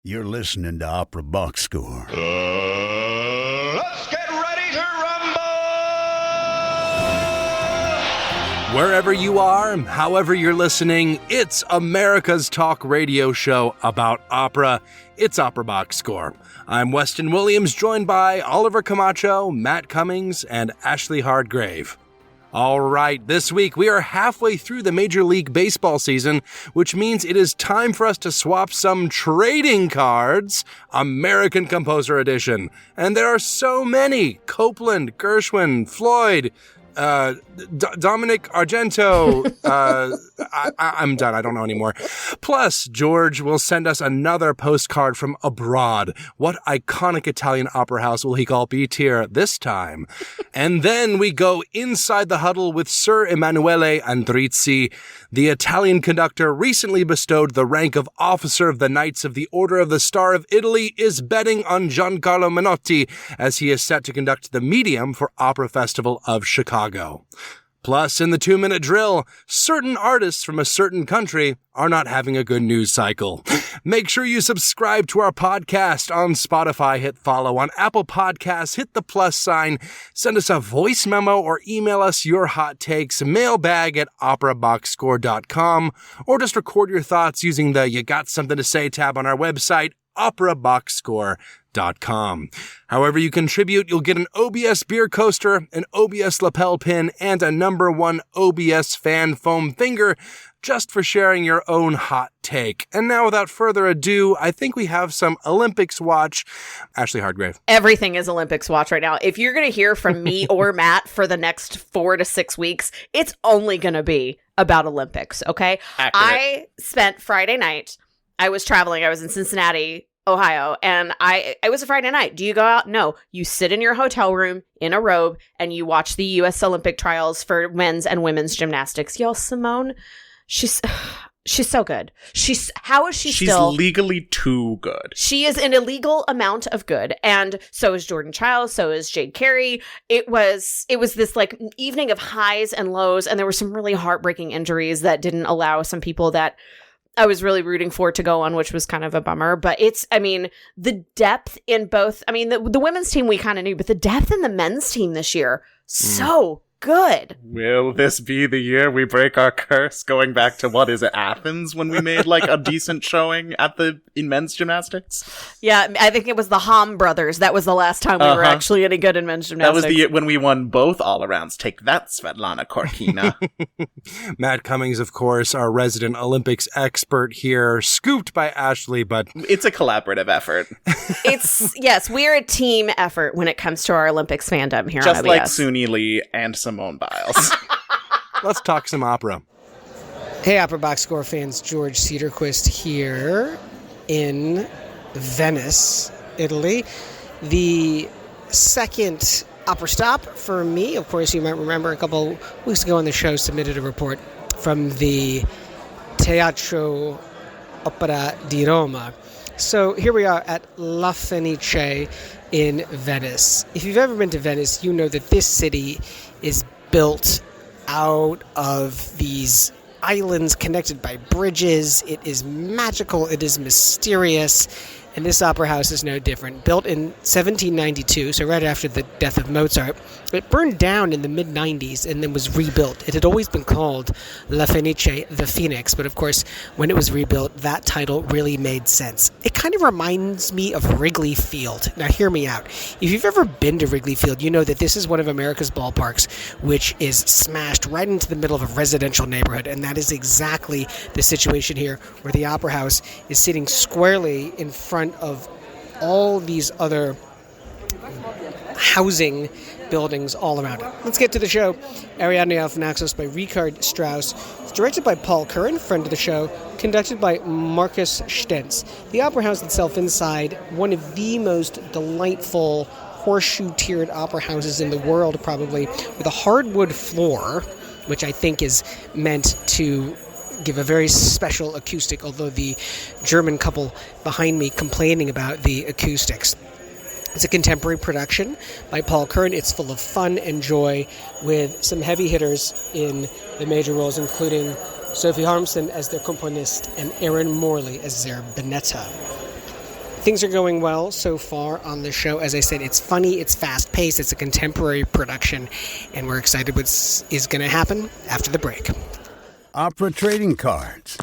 You're listening to Opera Box Score. Let's get ready to rumble! Wherever you are, however you're listening, it's America's talk radio show about opera. It's Opera Box Score. I'm Weston Williams, joined by Oliver Camacho, Matt Cummings, and Ashley Hardgrave. All right, this week we are halfway through the Major League Baseball season, which means it is time for us to swap some trading cards, American Composer Edition. And there are so many: Copland, Gershwin, Floyd, Dominick Argento. I'm done. I don't know anymore. Plus, George will send us another postcard from abroad. What iconic Italian opera house will he call B-tier this time? And then we go inside the huddle with Sir Emanuele Andrizzi. The Italian conductor, recently bestowed the rank of Officer of the Knights of the Order of the Star of Italy, is betting on Gian Carlo Menotti as he is set to conduct the Medium for Opera Festival of Chicago. Plus, in the 2-minute drill, certain artists from a certain country are not having a good news cycle. Make sure you subscribe to our podcast on Spotify, hit follow on Apple Podcasts, hit the plus sign, send us a voice memo or email us your hot takes, mailbag at operaboxscore.com, or just record your thoughts using the You Got Something to Say tab on our website, operaboxscore.com. However you contribute, you'll get an OBS beer coaster, an OBS lapel pin, and a #1 OBS fan foam finger, just for sharing your own hot take. And now, without further ado, I think we have some Olympics watch. Ashley Hardgrave. Everything is Olympics watch right now. If you're going to hear from me or Matt for the next 4 to 6 weeks, it's only going to be about Olympics, okay? Accurate. I spent Friday night, I was traveling, I was in Cincinnati, Ohio, and it was a Friday night. Do you go out? No. You sit in your hotel room in a robe and you watch the U.S. Olympic trials for men's and women's gymnastics. Y'all, Simone, she's so good. How is she still? She's legally too good. She is an illegal amount of good, and so is Jordan Chiles, so is Jade Carey. It was this like evening of highs and lows, and there were some really heartbreaking injuries that didn't allow some people that I was really rooting for to go on, which was kind of a bummer. But the depth in both, the women's team we kind of knew, but the depth in the men's team this year, so good. Will this be the year we break our curse, going back to, what is it, Athens, when we made like a decent showing in men's gymnastics? Yeah, I think it was the Ham brothers. That was the last time we were actually any good in men's gymnastics. That was the year when we won both all-arounds. Take that, Svetlana Korkina. Matt Cummings, of course, our resident Olympics expert here, scooped by Ashley, but it's a collaborative effort. Yes, we're a team effort when it comes to our Olympics fandom here on OBS. Just like Suni Lee and Simone Biles. Let's talk some opera. Hey, Opera Box Score fans, George Cedarquist here in Venice, Italy. The second opera stop for me. Of course, you might remember a couple weeks ago on the show submitted a report from the Teatro Opera di Roma. So here we are at La Fenice in Venice. If you've ever been to Venice, you know that this city is built out of these islands connected by bridges. It is magical. It is mysterious. And this opera house is no different. Built in 1792, so right after the death of Mozart, it burned down in the mid-90s and then was rebuilt. It had always been called La Fenice, the Phoenix, but of course, when it was rebuilt, that title really made sense. It kind of reminds me of Wrigley Field. Now, hear me out. If you've ever been to Wrigley Field, you know that this is one of America's ballparks, which is smashed right into the middle of a residential neighborhood, and that is exactly the situation here, where the opera house is sitting squarely in front of all these other housing buildings all around it. Let's get to the show. Ariadne auf Naxos by Richard Strauss. It's directed by Paul Curran, friend of the show, conducted by Marcus Stentz. The opera house itself inside, one of the most delightful horseshoe-tiered opera houses in the world, probably, with a hardwood floor, which I think is meant to give a very special acoustic, although the German couple behind me complaining about the acoustics. It's a contemporary production by Paul Curran. It's full of fun and joy, with some heavy hitters in the major roles, including Sophie Harmson as their componist and Aaron Morley as their Bonetta. Things are going well so far on the show. As I said, it's funny, it's fast-paced, it's a contemporary production, and we're excited what is going to happen after the break. Opera trading cards.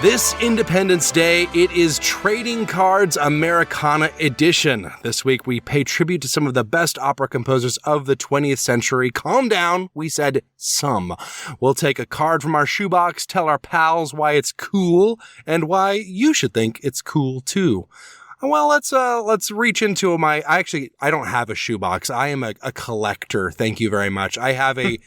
This Independence Day, it is Trading Cards Americana Edition. This week, we pay tribute to some of the best opera composers of the 20th century. Calm down, we said some. We'll take a card from our shoebox, tell our pals why it's cool, and why you should think it's cool too. Well, let's reach into I don't have a shoebox. I am a collector. Thank you very much. I have a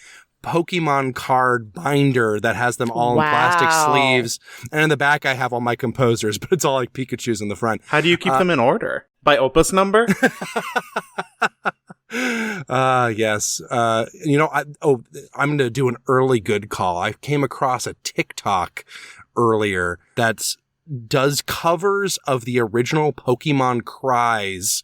Pokemon card binder that has them all in plastic sleeves. And in the back, I have all my composers, but it's all like Pikachu's in the front. How do you keep them in order? By opus number? Yes. I'm going to do an early good call. I came across a TikTok earlier that does covers of the original Pokemon cries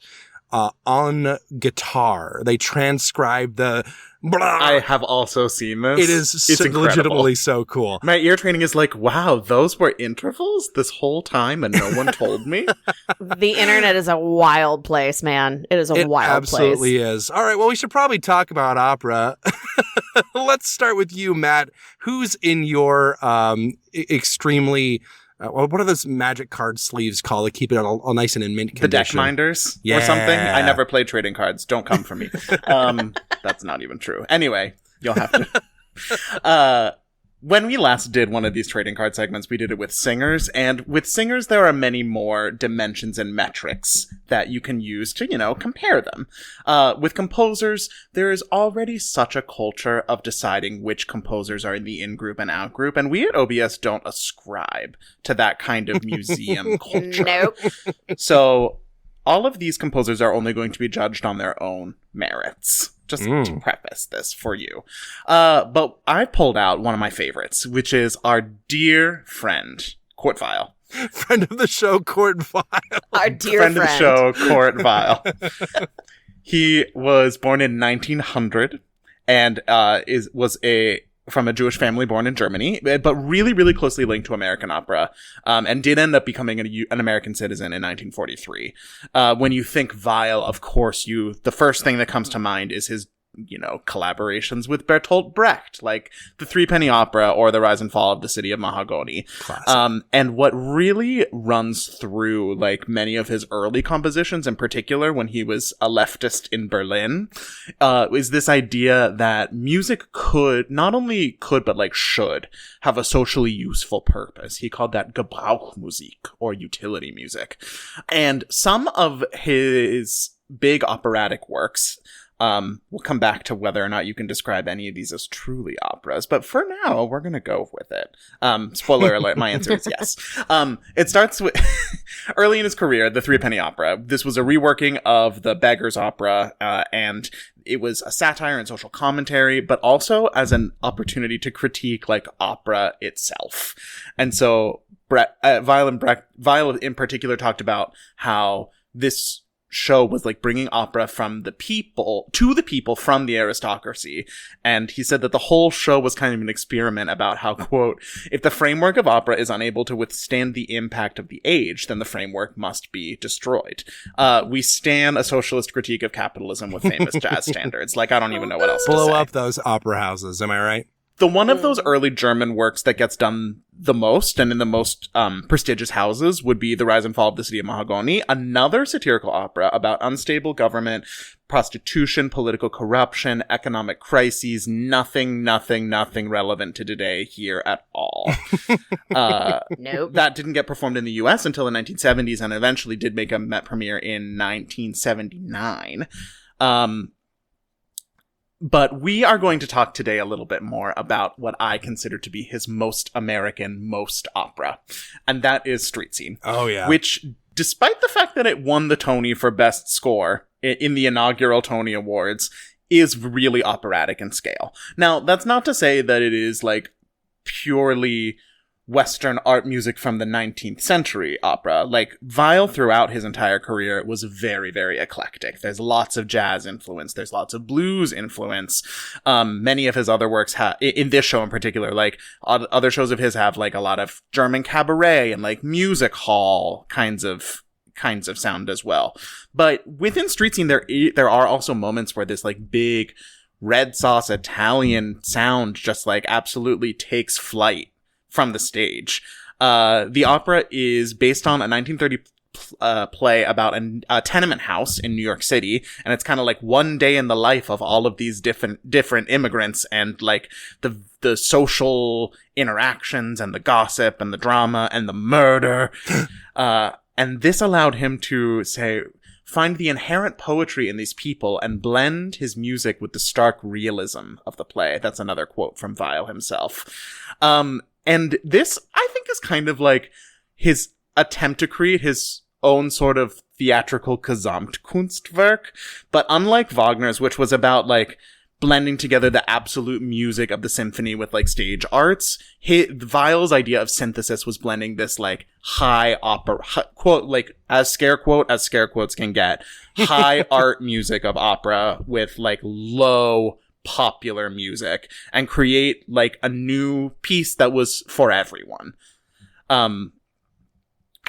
on guitar. They transcribe the blah. I have also seen this. It is legitimately so cool. My ear training is like, wow, those were intervals this whole time and no one told me? The internet is a wild place, man. It is a wild place. It absolutely is. All right, well, we should probably talk about opera. Let's start with you, Matt. Who's in your extremely... what are those magic card sleeves called that keep it all nice and in mint condition? The deck minders or something? I never played trading cards. Don't come for me. That's not even true. Anyway, you'll have to... When we last did one of these trading card segments, we did it with singers, and with singers, there are many more dimensions and metrics that you can use to, compare them. With composers, there is already such a culture of deciding which composers are in the in-group and out-group, and we at OBS don't ascribe to that kind of museum culture. Nope. So, all of these composers are only going to be judged on their own merits. Just to preface this for you. But I pulled out one of my favorites, which is our dear friend, Kurt Weill. Friend of the show, Kurt Weill. Our dear friend of the show, Kurt Weill. He was born in 1900 and was from a Jewish family born in Germany, but really, really closely linked to American opera, and did end up becoming an American citizen in 1943. When you think Weill, of course, the first thing that comes to mind is his, collaborations with Bertolt Brecht, like the Threepenny Opera or The Rise and Fall of the City of Mahagoni. And what really runs through, like, many of his early compositions, in particular when he was a leftist in Berlin, is this idea that music not only could, but like should have a socially useful purpose. He called that Gebrauchmusik, or utility music. And some of his big operatic works, we'll come back to whether or not you can describe any of these as truly operas, but for now, we're going to go with it. Spoiler alert, my answer is yes. It starts with, early in his career, the Threepenny Opera. This was a reworking of the Beggar's Opera, and it was a satire and social commentary, but also as an opportunity to critique, like, opera itself. And so, Weill in particular talked about how this show was like bringing opera from the people to the people from the aristocracy. And he said that the whole show was kind of an experiment about how, quote, if the framework of opera is unable to withstand the impact of the age, then the framework must be destroyed. We stand a socialist critique of capitalism with famous jazz standards. Like, I don't even know what else to say. Blow up those opera houses, am I right? The one of those early German works that gets done the most and in the most prestigious houses would be The Rise and Fall of the City of Mahagoni, another satirical opera about unstable government, prostitution, political corruption, economic crises, nothing relevant to today here at all. Nope. That didn't get performed in the US until the 1970s and eventually did make a Met premiere in 1979. But we are going to talk today a little bit more about what I consider to be his most American, most opera. And that is Street Scene. Oh, yeah. Which, despite the fact that it won the Tony for Best Score in the inaugural Tony Awards, is really operatic in scale. Now, that's not to say that it is, like, purely Western art music from the 19th century opera. Like, Weill, throughout his entire career, was very, very eclectic. There's lots of jazz influence. There's lots of blues influence. Many of his other works in this show in particular, like, other shows of his have, like, a lot of German cabaret and, like, music hall kinds of sound as well. But within Street Scene, there are also moments where this, like, big red sauce Italian sound just, like, absolutely takes flight from the stage. The opera is based on a 1930 play about a tenement house in New York City, and it's kind of like one day in the life of all of these different immigrants, and like the social interactions and the gossip and the drama and the murder. And this allowed him to find the inherent poetry in these people and blend his music with the stark realism of the play. That's another quote from Weill himself. And this, I think, is kind of like his attempt to create his own sort of theatrical Gesamtkunstwerk. But unlike Wagner's, which was about, like, blending together the absolute music of the symphony with, like, stage arts, Weill's idea of synthesis was blending this, like, high opera, quote, like, as scare quotes can get, high art music of opera with, like, low popular music, and create, like, a new piece that was for everyone.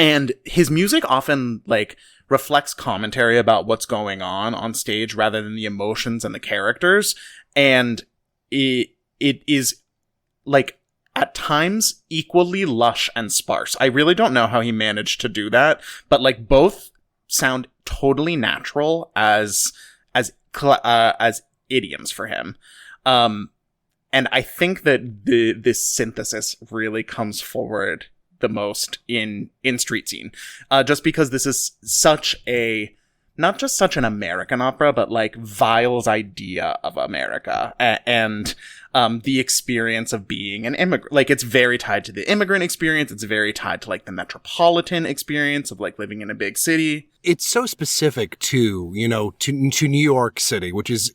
And his music often, like, reflects commentary about what's going on stage rather than the emotions and the characters. And it is, like, at times equally lush and sparse. I really don't know how he managed to do that, but, like, both sound totally natural as idioms for him. And I think that this synthesis really comes forward the most in Street Scene, just because this is not just such an American opera, but, like, Weill's idea of America and the experience of being an immigrant. Like, it's very tied to the immigrant experience. It's very tied to, like, the metropolitan experience of, like, living in a big city. It's so specific to New York City, which is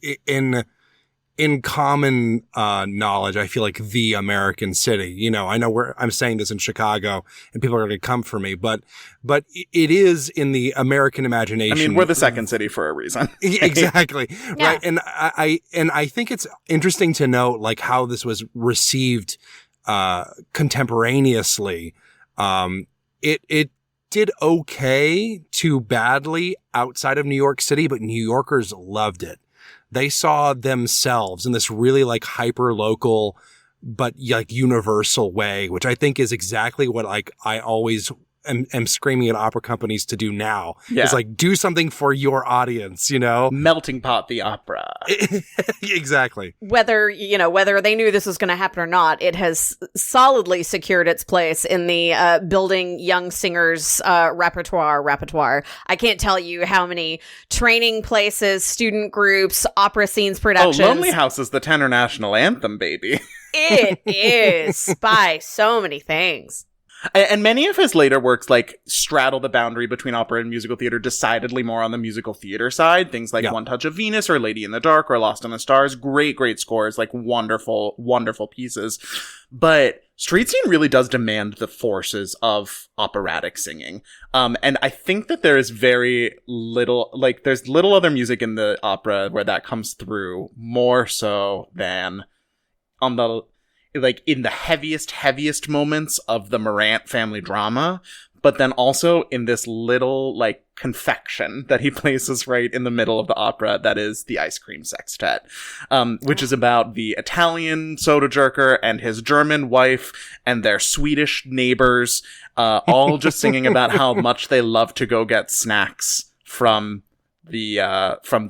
in common knowledge, I feel like the American city. You know, I know I'm saying this in Chicago and people are going to come for me, but it is in the American imagination. I mean, we're the second city for a reason. Exactly. Yeah. Right. And I think it's interesting to note, like, how this was received contemporaneously. It did okay to badly outside of New York City, but New Yorkers loved it. They saw themselves in this really, like, hyper local, but, like, universal way, which I think is exactly what, like, I always am screaming at opera companies to do now. Yeah. It's like, do something for your audience, you know? Melting pot the opera. Exactly. Whether they knew this was going to happen or not, it has solidly secured its place in the building young singers repertoire. I can't tell you how many training places, student groups, opera scenes productions. Oh, Lonely House is the tenor national anthem, baby. It is by so many things. And many of his later works, like, straddle the boundary between opera and musical theater, decidedly more on the musical theater side. Things like One Touch of Venus or Lady in the Dark or Lost in the Stars. Great, great scores, like, wonderful, wonderful pieces. But Street Scene really does demand the forces of operatic singing. And I think that there is very little, like, there's little other music in the opera where that comes through more so than on the, like, in the heaviest moments of the Morant family drama, but then also in this little, like, confection that he places right in the middle of the opera that is the Ice Cream Sextet, which is about the Italian soda jerker and his German wife and their Swedish neighbors, all just singing about how much they love to go get snacks from the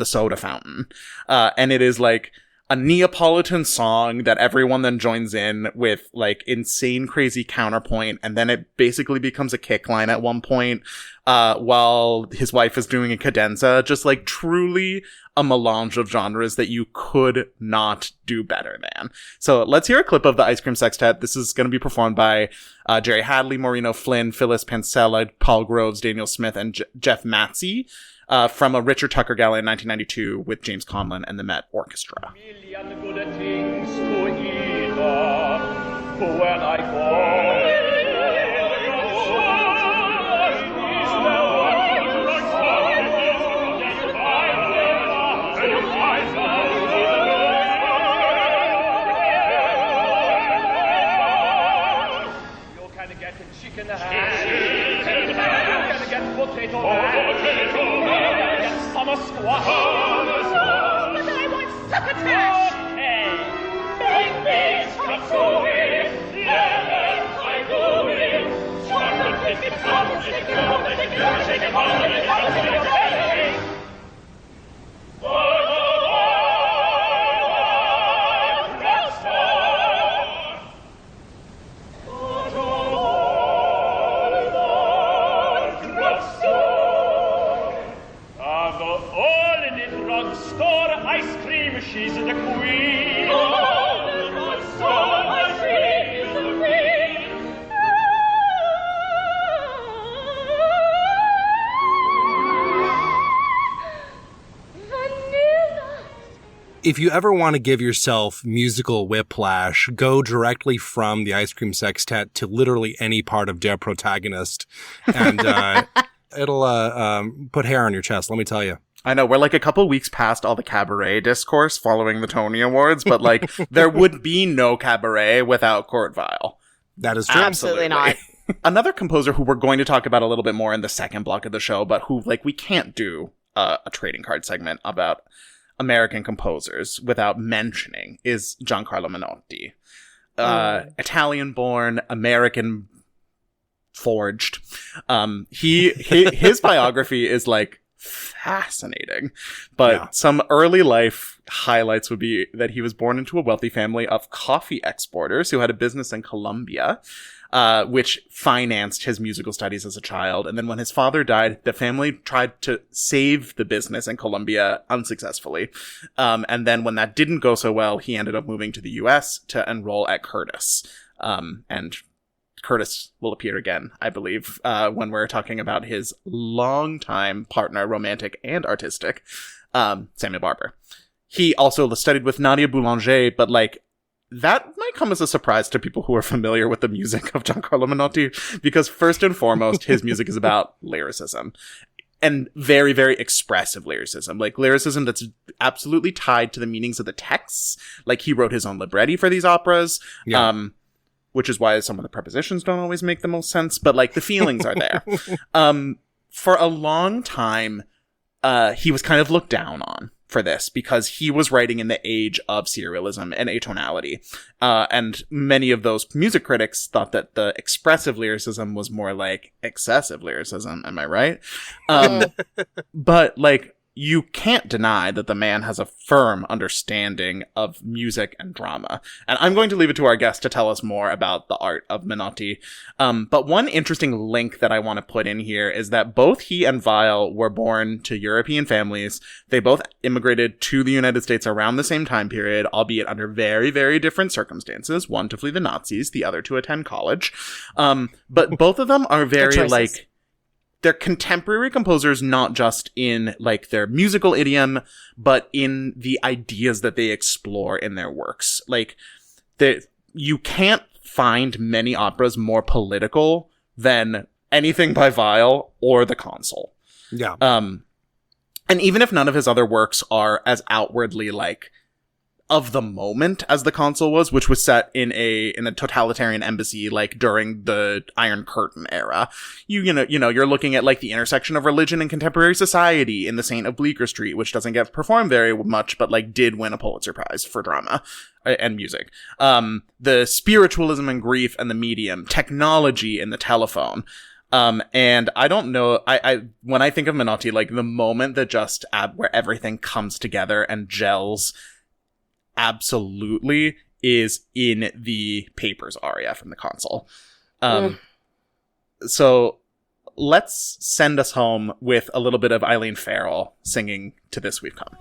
soda fountain. And it is, like, a Neapolitan song that everyone then joins in with, like, insane, crazy counterpoint, and then it basically becomes a kick line at one point, while his wife is doing a cadenza. Just, like, truly a melange of genres that you could not do better than. So let's hear a clip of the Ice Cream Sextet. This is going to be performed by Jerry Hadley, Maureen Flynn, Phyllis Pancella, Paul Groves, Daniel Smith, and Jeff Matsey. From a Richard Tucker Gala in 1992 with James Conlon and the Met Orchestra. Million good things to eat when I go. in the hand. Gonna get potato man. Get summer squash. But I want succotash. Okay. Big things from sewing. Lemons I do it. Chocolate biscuits, almonds, shake it on, shake it on, shake it on, shake it on, shake it on. She's the queen. Oh, the drugstore ice cream is the queen. Vanilla. If you ever want to give yourself musical whiplash, go directly from the Ice Cream Sextet to literally any part of Der Protagonist, and it'll put hair on your chest, let me tell you. I know, we're like a couple weeks past all the cabaret discourse following the Tony Awards, but like, there would be no cabaret without Kurt Weill. That is true. Absolutely not. Another composer who we're going to talk about a little bit more in the second block of the show, but who, like, we can't do a trading card segment about American composers without mentioning is Gian Carlo Menotti. Italian-born, American forged. His biography is, like, fascinating, but some early life highlights would be that he was born into a wealthy family of coffee exporters who had a business in Colombia, which financed his musical studies as a child. And then when his father died, the family tried to save the business in Colombia unsuccessfully. And then when that didn't go so well, he ended up moving to the US to enroll at Curtis. And Curtis will appear again, I believe, when we're talking about his longtime partner, romantic and artistic, Samuel Barber. He also studied with Nadia Boulanger, but, like, that might come as a surprise to people who are familiar with the music of Gian Carlo Menotti, because first and foremost, his music is about lyricism. And very, very expressive lyricism. Like, lyricism that's absolutely tied to the meanings of the texts. Like, he wrote his own libretti for these operas. Yeah. Which is why some of the prepositions don't always make the most sense, but, like, the feelings are there. For a long time, he was kind of looked down on for this because he was writing in the age of serialism and atonality. And many of those music critics thought that the expressive lyricism was more like excessive lyricism. Am I right? But, like, you can't deny that the man has a firm understanding of music and drama. And I'm going to leave it to our guest to tell us more about the art of Menotti. But one interesting link that I want to put in here is that both he and Weill were born to European families. They both immigrated to the United States around the same time period, albeit under very, very different circumstances. One to flee the Nazis, the other to attend college. But both of them are very, like, they're contemporary composers, not just in, like, their musical idiom, but in the ideas that they explore in their works. Like, you can't find many operas more political than anything by Weill or The Consul. Yeah. And even if none of his other works are as outwardly, like, of the moment as The Consul was, which was set in a totalitarian embassy, like, during the Iron Curtain era. You know, you're looking at, like, the intersection of religion and contemporary society in The Saint of Bleecker Street, which doesn't get performed very much, but, like, did win a Pulitzer Prize for drama and music. The spiritualism and grief and the medium, technology in the telephone. And I don't know, when I think of Menotti, like, the moment that just where everything comes together and gels absolutely is in the Papers aria from The Consul. So let's send us home with a little bit of Eileen Farrell singing To This We've Come.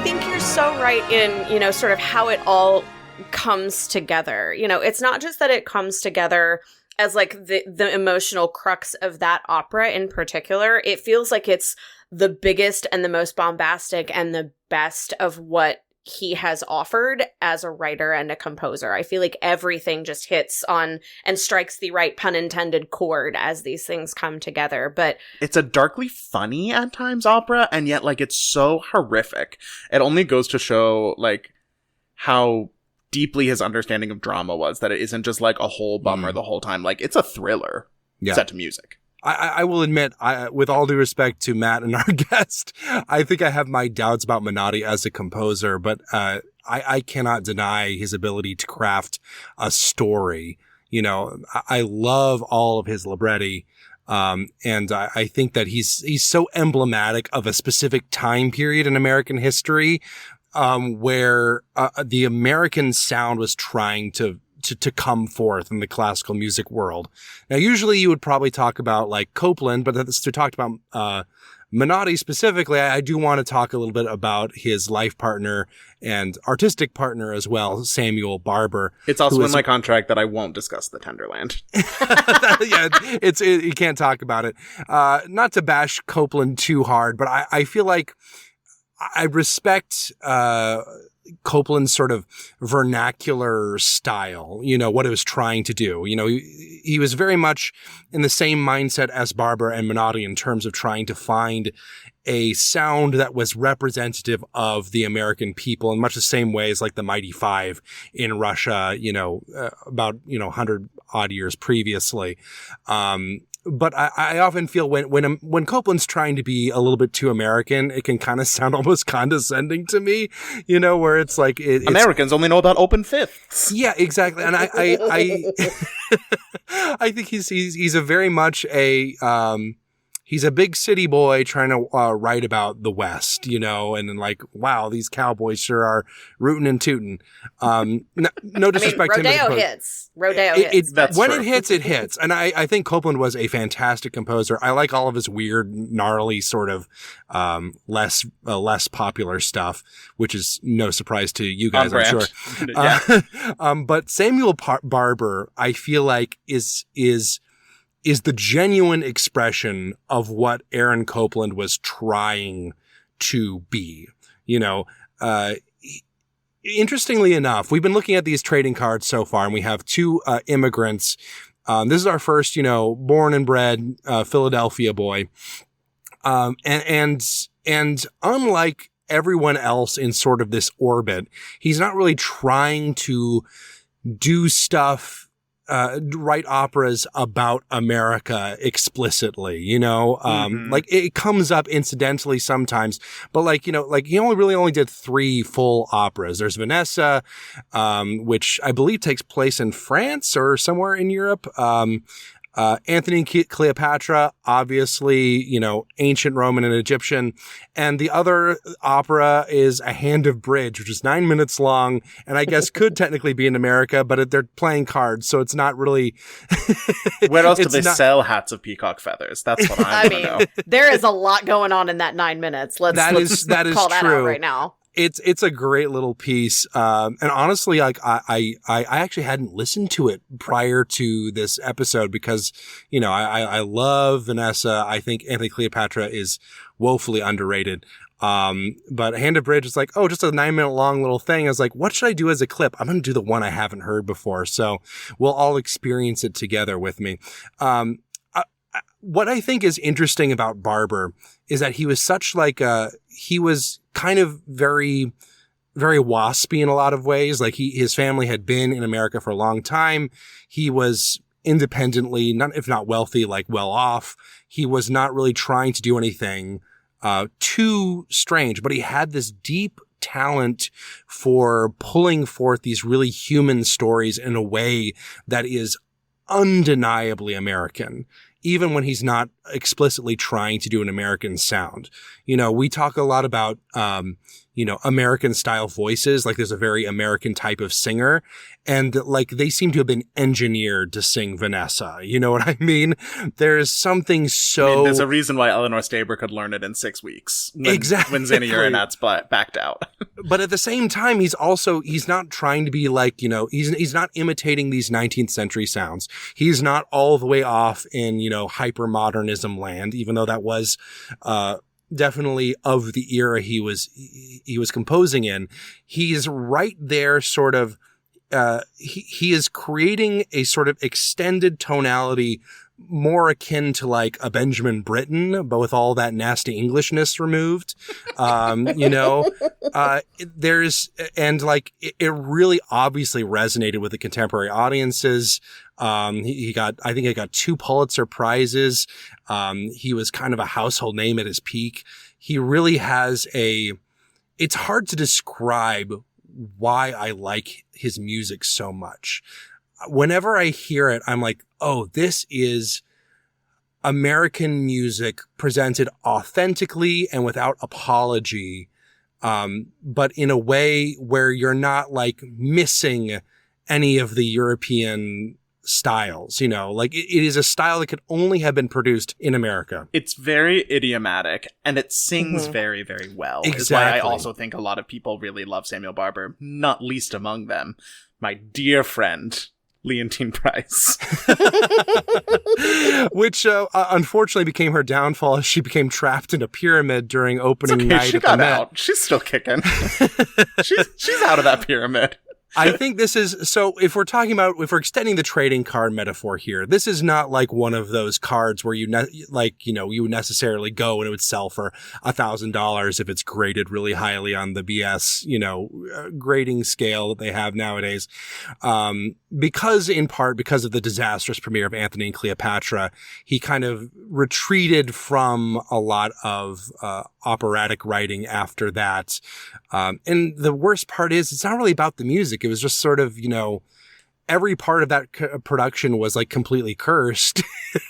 think you're so right in, you know, sort of how it all comes together. You know, it's not just that it comes together as like the emotional crux of that opera in particular. It feels like it's the biggest and the most bombastic and the best of what he has offered as a writer and a composer. I feel like everything just hits on and strikes the right pun intended chord as these things come together. But it's a darkly funny at times opera, and yet like it's so horrific. It only goes to show like how deeply his understanding of drama was, that it isn't just like a whole bummer the whole time. Like it's a thriller set to music. I will admit, with all due respect to Matt and our guest, I think I have my doubts about Menotti as a composer, but I cannot deny his ability to craft a story. You know, I love all of his libretti. And I think that he's so emblematic of a specific time period in American history, where the American sound was trying to come forth in the classical music world. Now, usually you would probably talk about like Copland, but to talk about Menotti specifically, I do want to talk a little bit about his life partner and artistic partner as well, Samuel Barber. It's also in my contract that I won't discuss the Tenderland. You can't talk about it. Not to bash Copland too hard, but I feel like I respect Copland's sort of vernacular style, you know, what it was trying to do. You know, he was very much in the same mindset as Barber and Menotti in terms of trying to find a sound that was representative of the American people in much the same way as like the Mighty Five in Russia, you know, about, 100 odd years previously. But I often feel when Copland's trying to be a little bit too American, it can kind of sound almost condescending to me, you know, where it's like Americans only know about open fifths. Yeah, exactly. And I I think he's a very much he's a big city boy trying to write about the West, you know, and then like, wow, these cowboys sure are rootin' and tootin'. No disrespect to him. Rodeo hits. When it hits, it hits. And I think Copland was a fantastic composer. I like all of his weird, gnarly sort of less popular stuff, which is no surprise to you guys, I'm sure. Yeah. But Samuel Barber, I feel like is the genuine expression of what Aaron Copland was trying to be. You know, interestingly enough, we've been looking at these trading cards so far, and we have two immigrants. This is our first, born and bred Philadelphia boy. And unlike everyone else in sort of this orbit, he's not really trying to do stuff, write operas about America explicitly, like it comes up incidentally sometimes, but he only did 3 full operas. There's Vanessa, which I believe takes place in France or somewhere in Europe. Anthony and Cleopatra, obviously, ancient Roman and Egyptian. And the other opera is A Hand of Bridge, which is 9 minutes long, and I guess could technically be in America, but they're playing cards, so it's not really. Where else do they sell hats of peacock feathers? That's what I know. There is a lot going on in that 9 minutes. Let's call that out right now. It's a great little piece. And honestly, I actually hadn't listened to it prior to this episode because, I love Vanessa. I think Anthony Cleopatra is woefully underrated. But Hand of Bridge is like, just a 9-minute long little thing. I was like, what should I do as a clip? I'm going to do the one I haven't heard before. So we'll all experience it together with me. What I think is interesting about Barber is that he was he was kind of very, very waspy in a lot of ways. Like his family had been in America for a long time. He was independently, if not wealthy, well off. He was not really trying to do anything, too strange, but he had this deep talent for pulling forth these really human stories in a way that is undeniably American, even when he's not explicitly trying to do an American sound. We talk a lot about, American style voices. Like there's a very American type of singer, and like they seem to have been engineered to sing Vanessa. You know what I mean? There's something so... there's a reason why Eleanor Staber could learn it in 6 weeks. Exactly. When Xenia Uranats backed out. But at the same time, he's not trying to be like, he's not imitating these 19th century sounds. He's not all the way off in, hyper-modernism land, even though that was, definitely of the era he was composing in. He's right there sort of, he is creating a sort of extended tonality more akin to like a Benjamin Britten, but with all that nasty Englishness removed. It really obviously resonated with the contemporary audiences. He got 2 Pulitzer Prizes. He was kind of a household name at his peak. He really has it's hard to describe why I like his music so much. Whenever I hear it, I'm like, oh, this is American music presented authentically and without apology. But in a way where you're not like missing any of the European styles, like it is a style that could only have been produced in America. It's very idiomatic and it sings very, very well. Exactly. Is why I also think a lot of people really love Samuel Barber, not least among them my dear friend Leontine Price. Which unfortunately became her downfall as she became trapped in a pyramid during opening night she at got the Met. out. She's still kicking. she's out of that pyramid. I think this is, so if we're extending the trading card metaphor here, this is not like one of those cards where you would necessarily go and it would sell for $1,000 if it's graded really highly on the BS, grading scale that they have nowadays. Because of the disastrous premiere of Antony and Cleopatra, he kind of retreated from a lot of, operatic writing after that. And the worst part is it's not really about the music. It was just sort of, every part of that production was like completely cursed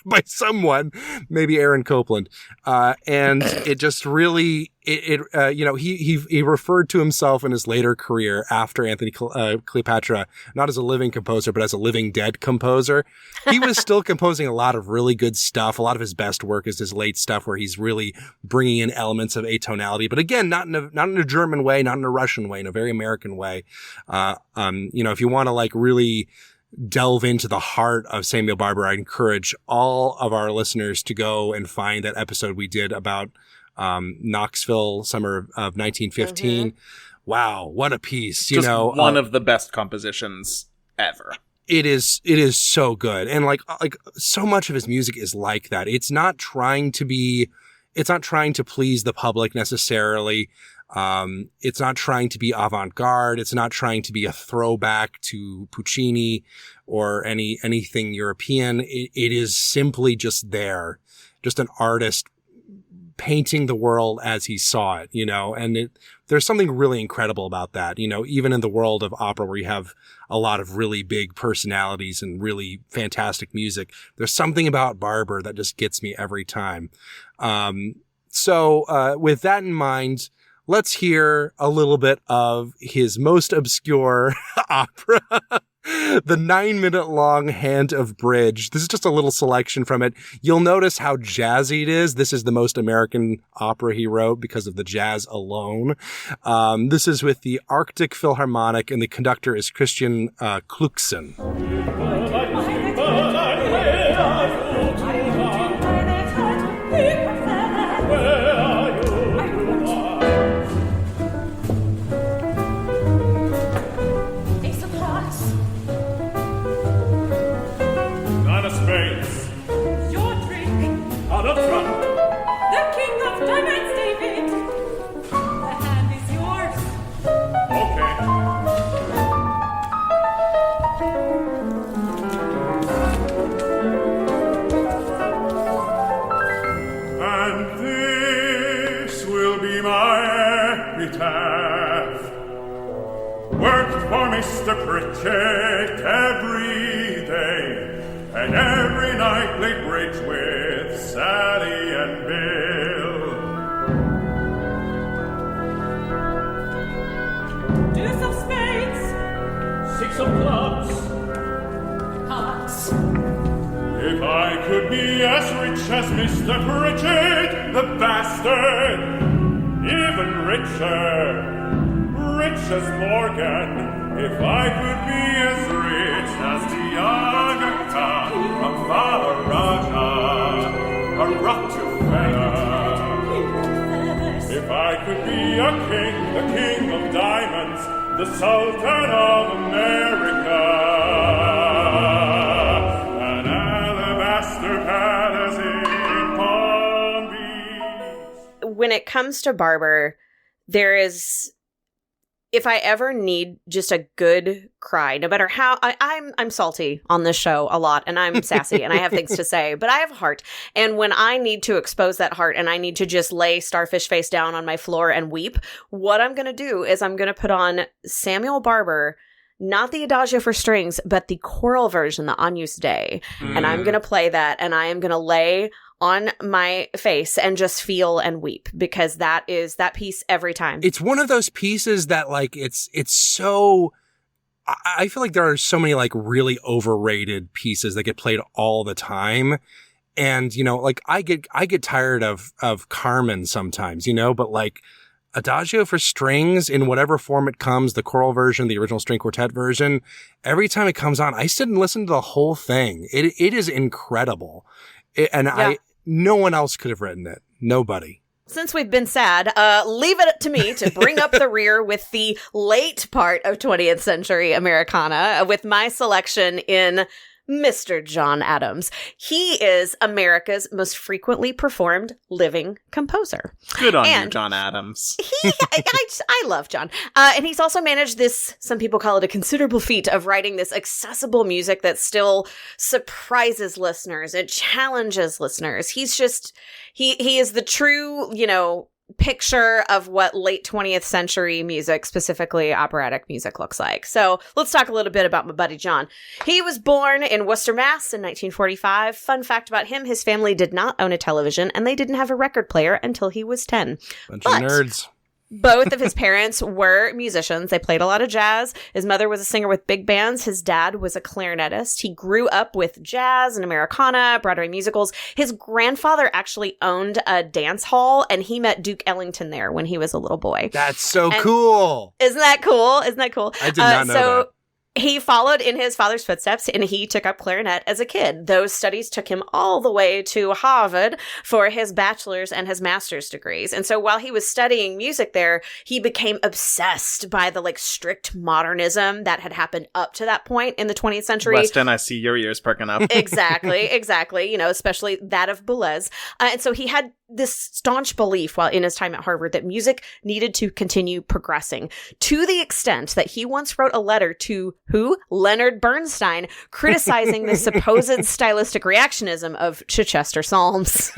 by someone, maybe Aaron Copland. And it just really, he referred to himself in his later career after Antony Cleopatra, not as a living composer, but as a living dead composer. He was still composing a lot of really good stuff. A lot of his best work is his late stuff where he's really bringing in elements of atonality, but again, not in a German way, not in a Russian way, in a very American way. If you want to like really delve into the heart of Samuel Barber, I encourage all of our listeners to go and find that episode we did about Knoxville, summer of 1915. Mm-hmm. Wow, what a piece! Just one of the best compositions ever. It is so good, and like so much of his music is like that. It's not trying to please the public necessarily. It's not trying to be avant-garde. It's not trying to be a throwback to Puccini or anything European. It is simply just there, just an artist painting the world as he saw it, and there's something really incredible about that, even in the world of opera where you have a lot of really big personalities and really fantastic music. There's something about Barber that just gets me every time. So with that in mind, let's hear a little bit of his most obscure opera, the 9-minute long Hand of Bridge. This is just a little selection from it. You'll notice how jazzy it is. This is the most American opera he wrote because of the jazz alone. This is with the Arctic Philharmonic, and the conductor is Christian Klucksen. Mr. Pritchett every day, and every night played bridge with Sally and Bill. be as rich as Mr. Pritchett, the bastard, even richer, rich as Morgan. If I could be as rich as the Agata, a Maharaja, a Rockefeller. If I could be a king, the king of diamonds, the Sultan of America, an alabaster palace in Palm Beach. When it comes to Barber, there is, if I ever need just a good cry, no matter how, I'm salty on this show a lot, and I'm sassy, and I have things to say, but I have a heart. And when I need to expose that heart, and I need to just lay starfish face down on my floor and weep, what I'm going to do is I'm going to put on Samuel Barber, not the Adagio for strings, but the choral version, the Agnus Dei. And I'm going to play that, and I am going to lay on my face and just feel and weep, because that is that piece every time. It's one of those pieces that, like, it's so, I feel like there are so many, like, really overrated pieces that get played all the time. And, you know, like, I get tired of Carmen sometimes, you know, but, like, Adagio for strings in whatever form it comes, the choral version, the original string quartet version, every time it comes on, I sit and listen to the whole thing. It is incredible. No one else could have written it. Nobody. Since we've been sad, leave it to me to bring up the rear with the late part of 20th century Americana with my selection in Mr. John Adams. He is America's most frequently performed living composer. Good on you, John Adams. I love John. And he's also managed this, some people call it a considerable feat, of writing this accessible music that still surprises listeners. It challenges listeners. He's just, he is the true, you know, picture of what late 20th century music, specifically operatic music, looks like. So let's talk a little bit about my buddy John. He was born in Worcester, Mass. in 1945. Fun fact about him, his family did not own a television, and they didn't have a record player until he was 10. Bunch of nerds. Both of his parents were musicians. They played a lot of jazz. His mother was a singer with big bands. His dad was a clarinetist. He grew up with jazz and Americana, Broadway musicals. His grandfather actually owned a dance hall, and he met Duke Ellington there when he was a little boy. That's so cool. Isn't that cool? Isn't that cool? I did not know that. He followed in his father's footsteps, and he took up clarinet as a kid. Those studies took him all the way to Harvard for his bachelor's and his master's degrees. And so while he was studying music there, he became obsessed by the, like, strict modernism that had happened up to that point in the 20th century. Weston, I see your ears perking up. Exactly. You know, especially that of Boulez. And so he had this staunch belief while in his time at Harvard that music needed to continue progressing, to the extent that he once wrote a letter to who? Leonard Bernstein, criticizing the supposed stylistic reactionism of Chichester Psalms.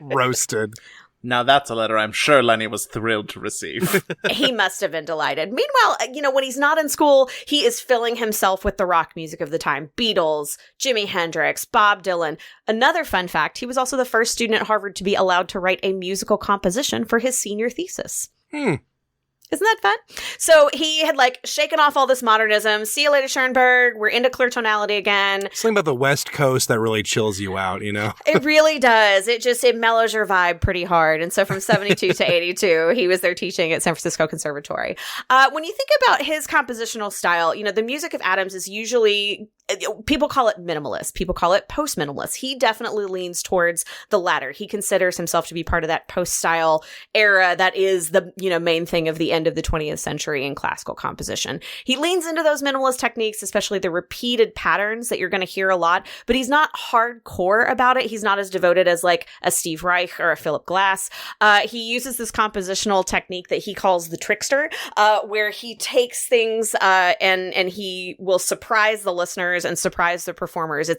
Roasted. Now that's a letter I'm sure Lenny was thrilled to receive. He must have been delighted. Meanwhile, you know, when he's not in school, he is filling himself with the rock music of the time. Beatles, Jimi Hendrix, Bob Dylan. Another fun fact, he was also the first student at Harvard to be allowed to write a musical composition for his senior thesis. Isn't that fun? So he had, like, shaken off all this modernism. See you later, Schoenberg. We're into clear tonality again. Something about the West Coast that really chills you out, you know? It really does. It mellows your vibe pretty hard. And so from 72 to 82, he was there teaching at San Francisco Conservatory. When you think about his compositional style, you know, the music of Adams is usually, people call it minimalist. People call it post-minimalist. He definitely leans towards the latter. He considers himself to be part of that post-style era that is the, you know, main thing of the end of the 20th century in classical composition. He leans into those minimalist techniques, especially the repeated patterns that you're going to hear a lot, but he's not hardcore about it. He's not as devoted as, like, a Steve Reich or a Philip Glass. He uses this compositional technique that he calls the trickster, where he takes things and he will surprise the listeners and surprise the performers.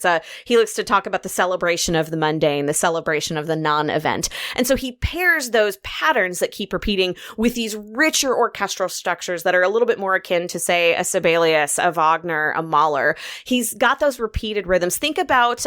He likes to talk about the celebration of the mundane, the celebration of the non-event. And so he pairs those patterns that keep repeating with these richer larger orchestral structures that are a little bit more akin to, say, a Sibelius, a Wagner, a Mahler. He's got those repeated rhythms. Think about,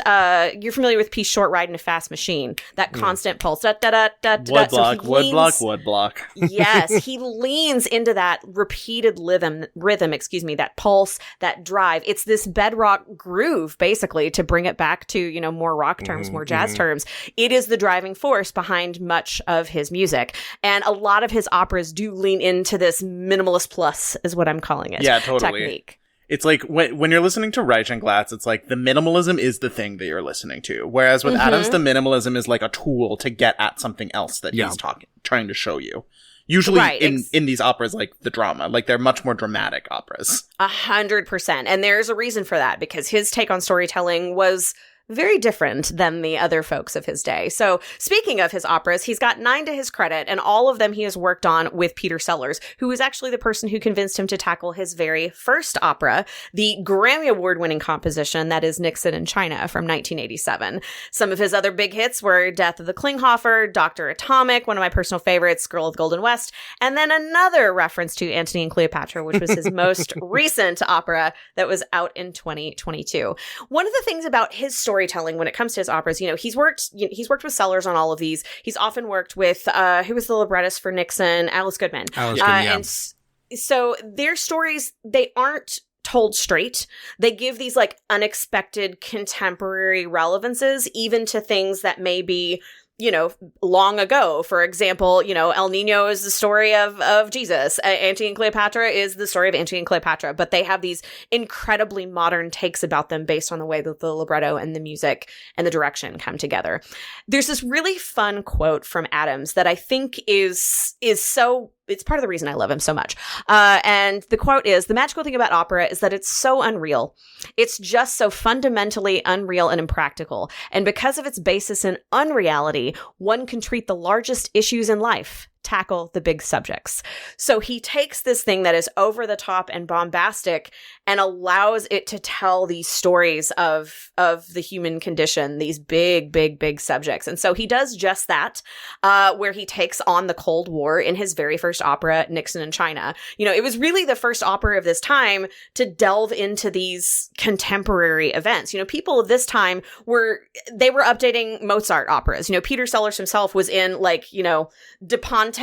you're familiar with piece Short Ride in a Fast Machine, that constant pulse. Da, da, da, da, da, Wood so block, wood block, wood block. Yes, he leans into that repeated rhythm, that pulse, that drive. It's this bedrock groove, basically, to bring it back to, you know, more rock terms, more jazz terms. It is the driving force behind much of his music. And a lot of his operas do lean into this minimalist plus, is what I'm calling it. Yeah, totally. Technique. It's like when you're listening to Reich and Glatz, it's like the minimalism is the thing that you're listening to. Whereas with Adams, the minimalism is like a tool to get at something else that he's trying to show you. Usually in these operas, like the drama, like they're much more dramatic operas. 100%. And there's a reason for that, because his take on storytelling was very different than the other folks of his day. So speaking of his operas, he's got 9 to his credit, and all of them he has worked on with Peter Sellers, who is actually the person who convinced him to tackle his very first opera, the Grammy Award-winning composition that is Nixon in China from 1987. Some of his other big hits were Death of the Klinghoffer, Dr. Atomic, one of my personal favorites, Girl of the Golden West, and then another reference to Antony and Cleopatra, which was his most recent opera that was out in 2022. One of the things about his storytelling when it comes to his operas, you know, he's worked with Sellers on all of these. He's often worked with who was the librettist for Nixon, Alice Goodman. And so their stories, they aren't told straight. They give these like unexpected contemporary relevances, even to things that may be, you know, long ago. For example, you know, El Nino is the story of Jesus. Antony and Cleopatra is the story of Antony and Cleopatra. But they have these incredibly modern takes about them based on the way that the libretto and the music and the direction come together. There's this really fun quote from Adams that I think is so... It's part of the reason I love him so much. And the quote is, "The magical thing about opera is that it's so unreal. It's just so fundamentally unreal and impractical. And because of its basis in unreality, one can treat the largest issues in life, tackle the big subjects." So he takes this thing that is over the top and bombastic and allows it to tell these stories of the human condition, these big subjects. And so he does just that, where he takes on the Cold War in his very first opera, Nixon in China. You know, it was really the first opera of this time to delve into these contemporary events. You know, people of this time were updating Mozart operas. You know, Peter Sellers himself was in, like, you know, De Ponte,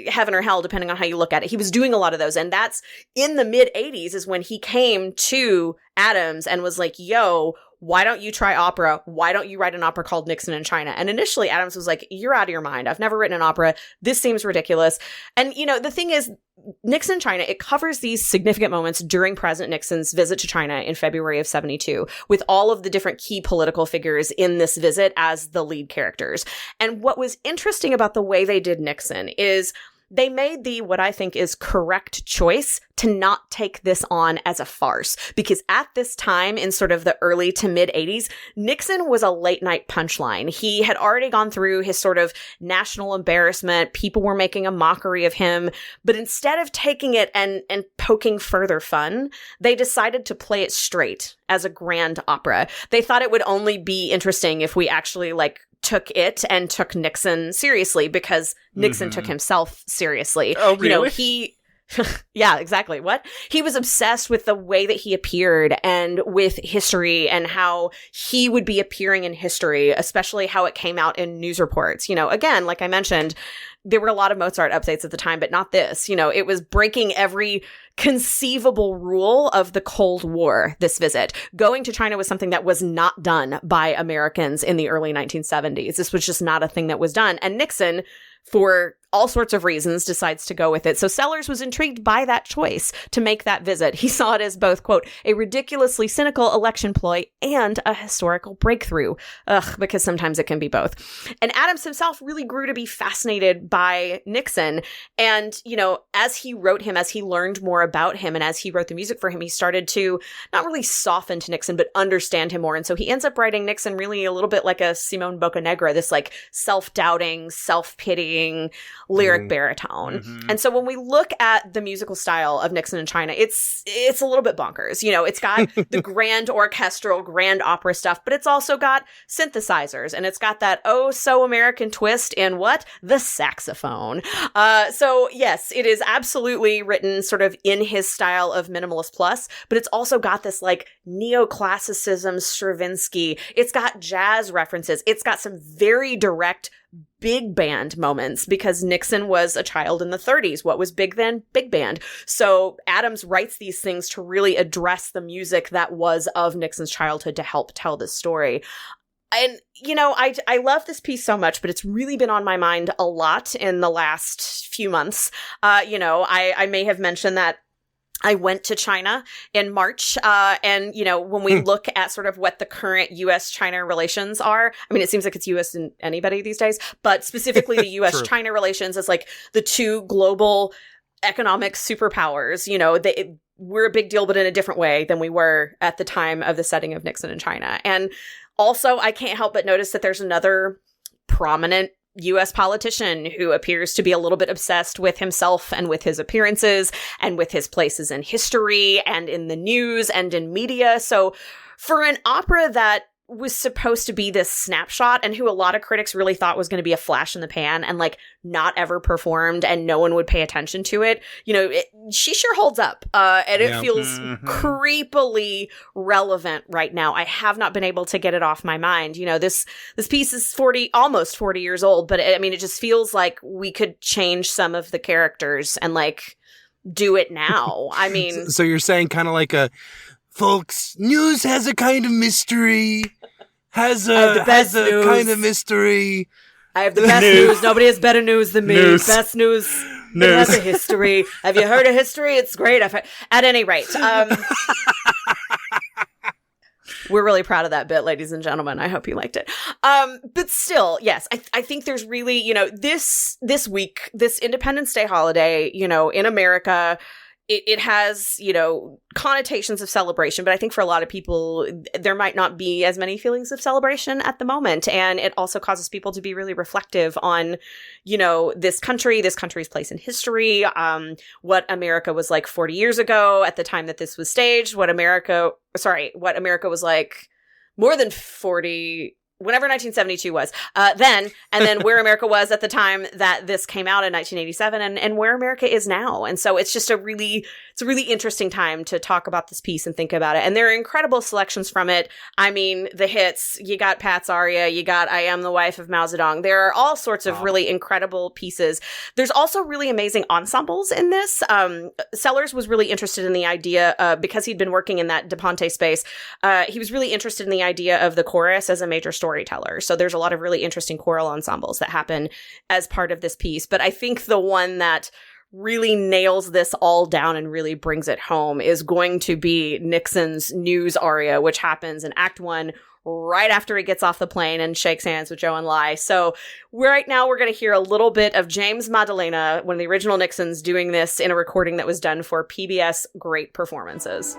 Heaven or Hell, depending on how you look at it. He was doing a lot of those. And that's in the mid 80s is when he came to Adams and was like, yo, why don't you try opera? Why don't you write an opera called Nixon in China? And initially Adams was like, you're out of your mind. I've never written an opera. This seems ridiculous. And, you know, the thing is, Nixon in China, it covers these significant moments during President Nixon's visit to China in February of 72, with all of the different key political figures in this visit as the lead characters. And what was interesting about the way they did Nixon is they made the, what I think is correct choice to not take this on as a farce. Because at this time, in sort of the early to mid 80s, Nixon was a late night punchline. He had already gone through his sort of national embarrassment. People were making a mockery of him. But instead of taking it and poking further fun, they decided to play it straight as a grand opera. They thought it would only be interesting if we actually, like, took it and took Nixon seriously, because Nixon took himself seriously. Oh, really? You know, he... Yeah, exactly. What? He was obsessed with the way that he appeared and with history and how he would be appearing in history, especially how it came out in news reports. You know, again, like I mentioned, there were a lot of Mozart updates at the time, but not this. You know, it was breaking every conceivable rule of the Cold War, this visit. Going to China was something that was not done by Americans in the early 1970s. This was just not a thing that was done. And Nixon, for all sorts of reasons, decides to go with it. So Sellers was intrigued by that choice to make that visit. He saw it as both, quote, a ridiculously cynical election ploy and a historical breakthrough. Because sometimes it can be both. And Adams himself really grew to be fascinated by Nixon. And, you know, as he wrote him, as he learned more about him, and as he wrote the music for him, he started to not really soften to Nixon, but understand him more. And so he ends up writing Nixon really a little bit like a Simone Boccanegra, this like self-doubting, self-pitying, lyric baritone. And so when we look at the musical style of Nixon in China, it's a little bit bonkers. You know, it's got the grand orchestral, grand opera stuff, but it's also got synthesizers, and it's got that oh so American twist in what? The saxophone. So yes, it is absolutely written sort of in his style of minimalist plus, but it's also got this like neoclassicism Stravinsky. It's got jazz references. It's got some very direct big band moments because Nixon was a child in the 30s. What was big then? Big band. So Adams writes these things to really address the music that was of Nixon's childhood to help tell this story. And, you know, I love this piece so much, but it's really been on my mind a lot in the last few months. You know, I may have mentioned that I went to China in March, and, you know, when we look at sort of what the current U.S.-China relations are, I mean, it seems like it's U.S. and anybody these days, but specifically the U.S.-China relations is like the two global economic superpowers. You know, we're a big deal, but in a different way than we were at the time of the setting of Nixon in China. And also, I can't help but notice that there's another prominent U.S. politician who appears to be a little bit obsessed with himself and with his appearances and with his places in history and in the news and in media. So for an opera that was supposed to be this snapshot and who a lot of critics really thought was going to be a flash in the pan and like not ever performed and no one would pay attention to it, you know, she sure holds up. And it feels creepily relevant right now. I have not been able to get it off my mind. You know, this piece is almost 40 years old, but I mean, it just feels like we could change some of the characters and like do it now. I mean, so you're saying kind of like folks, news has a kind of mystery. Has a kind of mystery. I have the best news. Nobody has better news than me. Best news. It has a history. Have you heard of history? It's great. At any rate, we're really proud of that bit, ladies and gentlemen. I hope you liked it. But still, yes, I think there's really, you know, this week, this Independence Day holiday, you know, in America, it has, you know, connotations of celebration, but I think for a lot of people, there might not be as many feelings of celebration at the moment. And it also causes people to be really reflective on, you know, this country's place in history, what America was like 40 years ago at the time that this was staged, what America was like more than 40 whenever 1972 was, then, and then where America was at the time that this came out in 1987 and where America is now. And so it's just a really interesting time to talk about this piece and think about it. And there are incredible selections from it. I mean, the hits, you got Pat's aria, you got I Am the Wife of Mao Zedong. There are all sorts of really incredible pieces. There's also really amazing ensembles in this. Sellers was really interested in the idea, because he'd been working in that De Ponte space, he was really interested in the idea of the chorus as a major storyteller. So there's a lot of really interesting choral ensembles that happen as part of this piece. But I think the one that really nails this all down and really brings it home is going to be Nixon's news aria, which happens in Act 1 right after he gets off the plane and shakes hands with Zhou Enlai. So right now we're going to hear a little bit of James Maddalena, one of the original Nixons, doing this in a recording that was done for PBS Great Performances.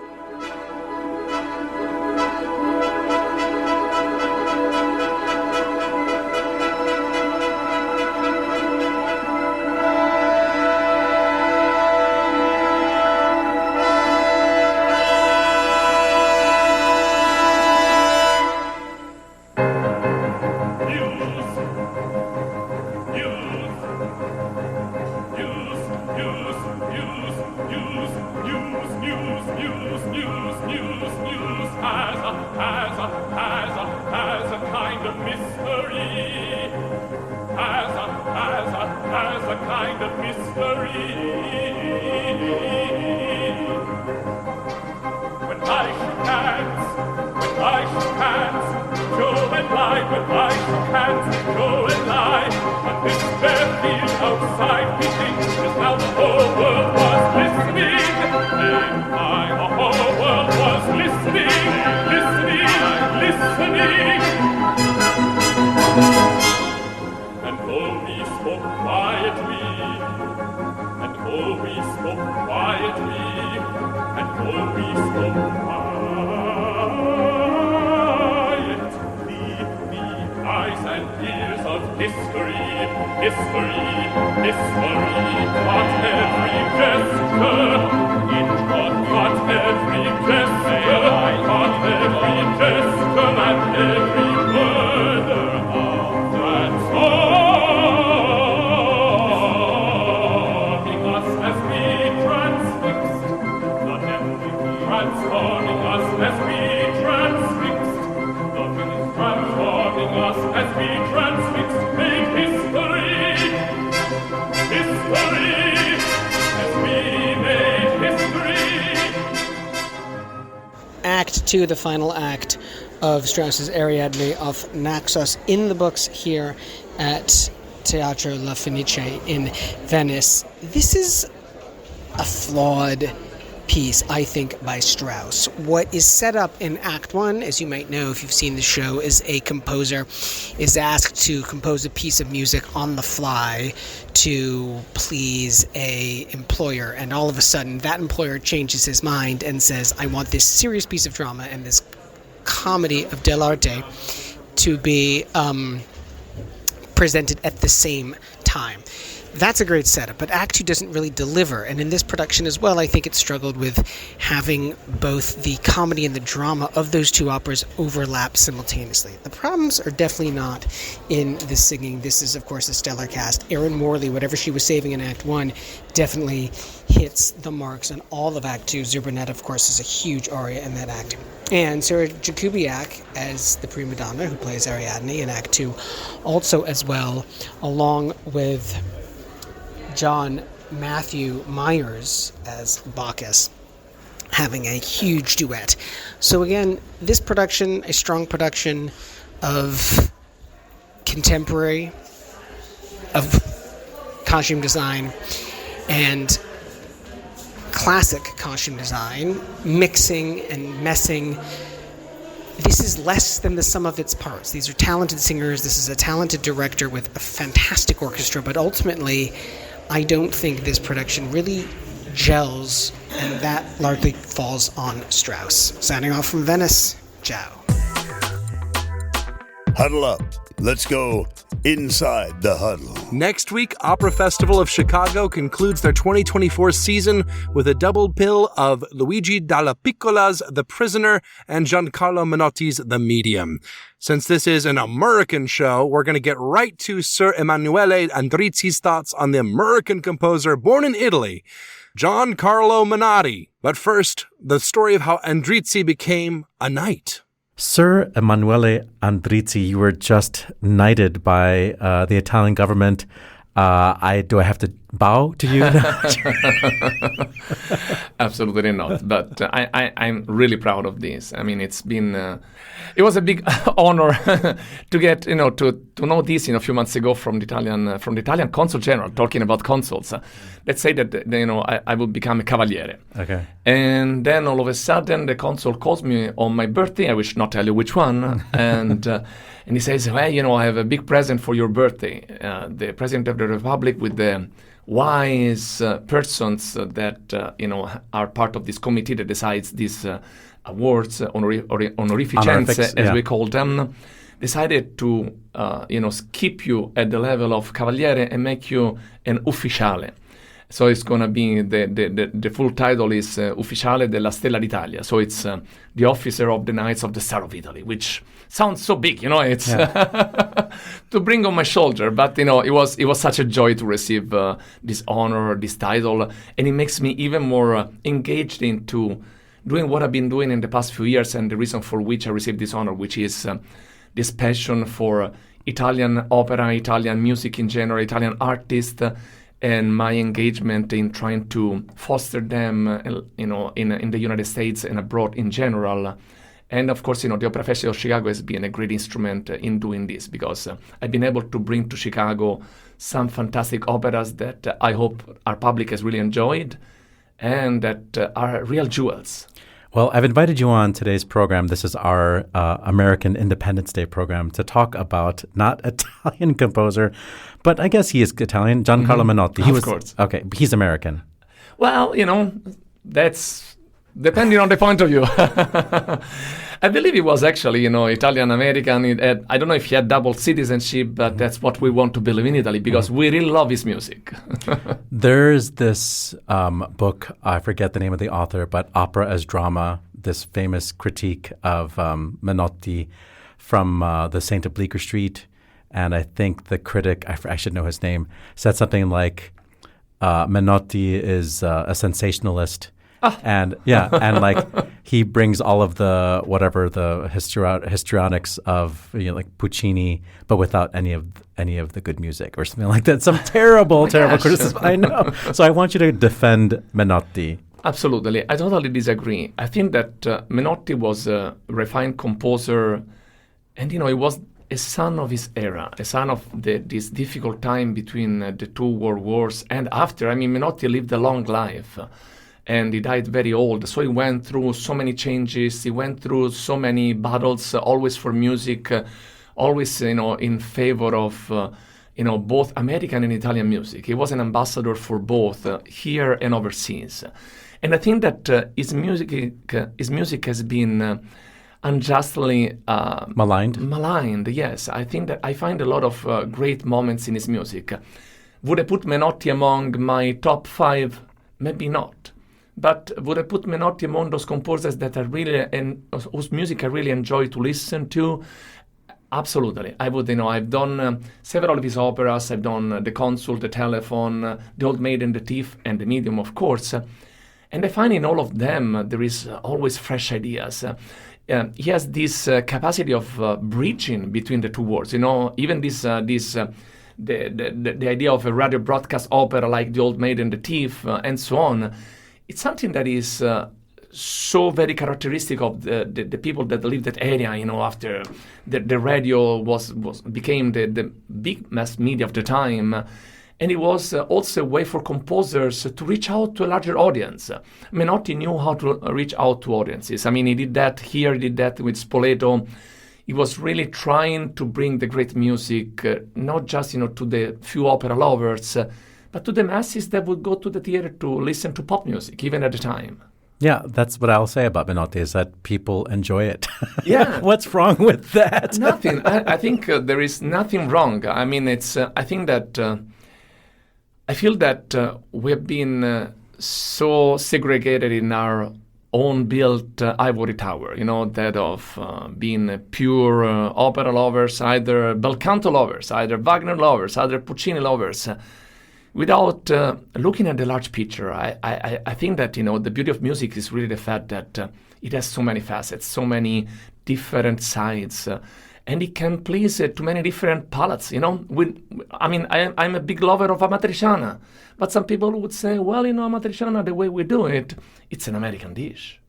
History History caught every gesture. It caught every gesture. Caught every gesture and every word. Transforming us as we transfixed. The heavenly transforming us as we transfixed. The wind transforming us as we transfixed. Made history. History, as we made history. Act 2, the final act of Strauss's Ariadne of Naxos, in the books here at Teatro La Fenice in Venice. This is a flawed piece, I think, by Strauss. What is set up in Act 1, as you might know if you've seen the show, is a composer is asked to compose a piece of music on the fly to please a employer, and all of a sudden that employer changes his mind and says, I want this serious piece of drama and this comedy of dell'arte to be presented at the same time. That's a great setup, but Act 2 doesn't really deliver. And in this production as well, I think it struggled with having both the comedy and the drama of those two operas overlap simultaneously. The problems are definitely not in the singing. This is, of course, a stellar cast. Erin Morley, whatever she was saving in Act 1, definitely hits the marks on all of Act 2. Zurbernetta, of course, is a huge aria in that act. And Sarah Jakubiak as the prima donna who plays Ariadne in Act 2 also as well, along with John Matthew Myers as Bacchus, having a huge duet. So again, this production, a strong production of contemporary, of costume design, and classic costume design, mixing and messing. This is less than the sum of its parts. These are talented singers. This is a talented director with a fantastic orchestra, but ultimately, I don't think this production really gels, and that largely falls on Strauss. Signing off from Venice, ciao. Huddle up. Let's go inside the huddle. Next week, Opera Festival of Chicago concludes their 2024 season with a double bill of Luigi Dalla Piccola's The Prisoner and Gian Carlo Menotti's The Medium. Since this is an American show, we're going to get right to Sir Emanuele Andrizzi's thoughts on the American composer born in Italy, Gian Carlo Menotti. But first, the story of how Andrizzi became a knight. Sir Emanuele Andrizzi, you were just knighted by the Italian government. Do I have to bow to you? Absolutely not. But I'm really proud of this. I mean, it was a big honor to get to know this a few months ago from the Italian consul general, talking about consuls. Let's say that I would become a cavaliere. Okay. And then all of a sudden the consul calls me on my birthday. I will not tell you which one. And he says, "Hey, I have a big present for your birthday. The President of the Republic with the wise persons that are part of this committee that decides these awards, honorificenze, as we call them, decided to skip you at the level of cavaliere and make you an ufficiale." So it's going to be the full title is Ufficiale della Stella d'Italia. So it's the officer of the Knights of the Star of Italy, which sounds so big, it's to bring on my shoulder. But it was such a joy to receive this honor, this title, and it makes me even more engaged into doing what I've been doing in the past few years, and the reason for which I received this honor, which is this passion for Italian opera, Italian music in general, Italian artists. And my engagement in trying to foster them, in the United States and abroad in general. And of course, the Opera Festival of Chicago has been a great instrument in doing this, because I've been able to bring to Chicago some fantastic operas that I hope our public has really enjoyed and that are real jewels. Well, I've invited you on today's program. This is our American Independence Day program to talk about not Italian composer, but I guess he is Italian, Gian Carlo Menotti. Of course. Okay, he's American. Well, that's Depending on the point of view. I believe he was actually, Italian-American. I don't know if he had double citizenship, but that's what we want to believe in Italy because we really love his music. There's this book, I forget the name of the author, but Opera as Drama, this famous critique of Menotti from the Saint of Bleecker Street. And I think the critic, I should know his name, said something like, Menotti is a sensationalist. And like he brings all of the histrionics of like Puccini, but without any of the good music or something like that. Some terrible criticism. I know. So I want you to defend Menotti. Absolutely, I totally disagree. I think that Menotti was a refined composer, and he was a son of his era, a son of this difficult time between the two world wars and after. I mean, Menotti lived a long life. And he died very old, so he went through so many changes. He went through so many battles, always for music, always in favor of both American and Italian music. He was an ambassador for both here and overseas. And I think that his music has been unjustly maligned. Yes, I think that I find a lot of great moments in his music. Would I put Menotti among my top 5? Maybe not. But would I put Menotti among those composers that are really and whose music I really enjoy to listen to? Absolutely, I would. I've done several of his operas. I've done The Consul, The Telephone, The Old Maid and the Thief, and The Medium, of course. And I find in all of them there is always fresh ideas. He has this capacity of bridging between the two worlds. Even the idea of a radio broadcast opera like The Old Maid and the Thief, and so on. It's something that is so very characteristic of the people that live that area. After the radio became the big mass media of the time, and it was also a way for composers to reach out to a larger audience. Menotti knew how to reach out to audiences. I mean, he did that here, he did that with Spoleto. He was really trying to bring the great music, not just to the few opera lovers, but to the masses that would go to the theater to listen to pop music, even at the time. Yeah, that's what I'll say about Menotti, is that people enjoy it. Yeah. What's wrong with that? Nothing. I think there is nothing wrong. I mean, I think that I feel that we have been so segregated in our own built ivory tower, that of being pure opera lovers, either bel canto lovers, either Wagner lovers, either Puccini lovers. Without looking at the large picture, I think that the beauty of music is really the fact that it has so many facets, so many different sides, and it can please to many different palates. I'm a big lover of amatriciana, but some people would say, well, amatriciana, the way we do it, it's an American dish.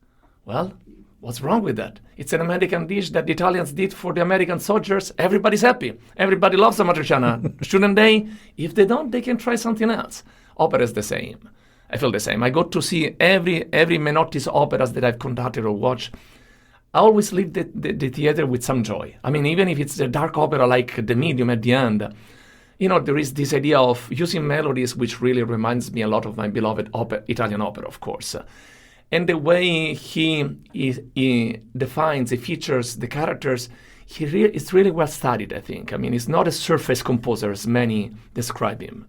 Well, what's wrong with that? It's an American dish that the Italians did for the American soldiers. Everybody's happy. Everybody loves amatriciana. Shouldn't they? If they don't, they can try something else. Opera is the same. I feel the same. I go to see every Menotti's operas that I've conducted or watched. I always leave the theater with some joy. I mean, even if it's a dark opera like The Medium at the end, there is this idea of using melodies which really reminds me a lot of my beloved Italian opera, of course. And the way he defines, he features the characters, it's really well studied, I think. I mean, he's not a surface composer as many describe him.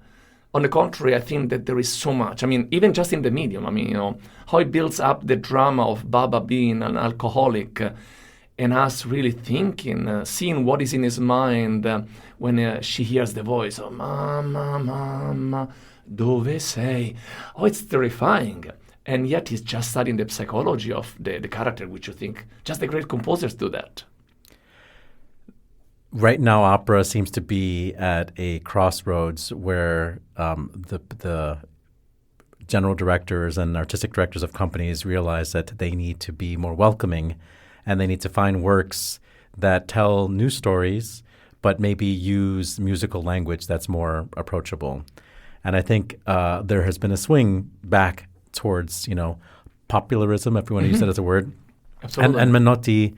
On the contrary, I think that there is so much. I mean, even just in The Medium, how he builds up the drama of Baba being an alcoholic and us really thinking, seeing what is in his mind when she hears the voice of Mamma, Mamma, dove sei? Oh, it's terrifying. And yet he's just studying the psychology of the character, which you think just the great composers do that. Right now, opera seems to be at a crossroads where the general directors and artistic directors of companies realize that they need to be more welcoming, and they need to find works that tell new stories, but maybe use musical language that's more approachable. And I think there has been a swing back towards, popularism, if you want to use that as a word. Absolutely. And Menotti,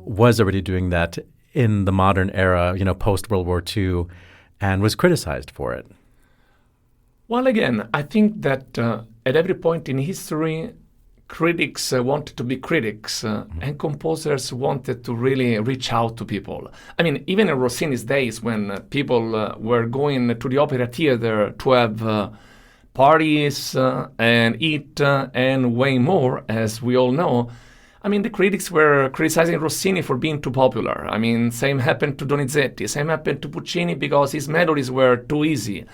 was already doing that in the modern era, post-World War II, and was criticized for it. Well, again, I think that at every point in history, critics wanted to be critics, and composers wanted to really reach out to people. I mean, even in Rossini's days, when people were going to the opera theater to have parties and eat and way more, as we all know, I mean, the critics were criticizing Rossini for being too popular. I mean, same happened to Donizetti, same happened to Puccini because his melodies were too easy.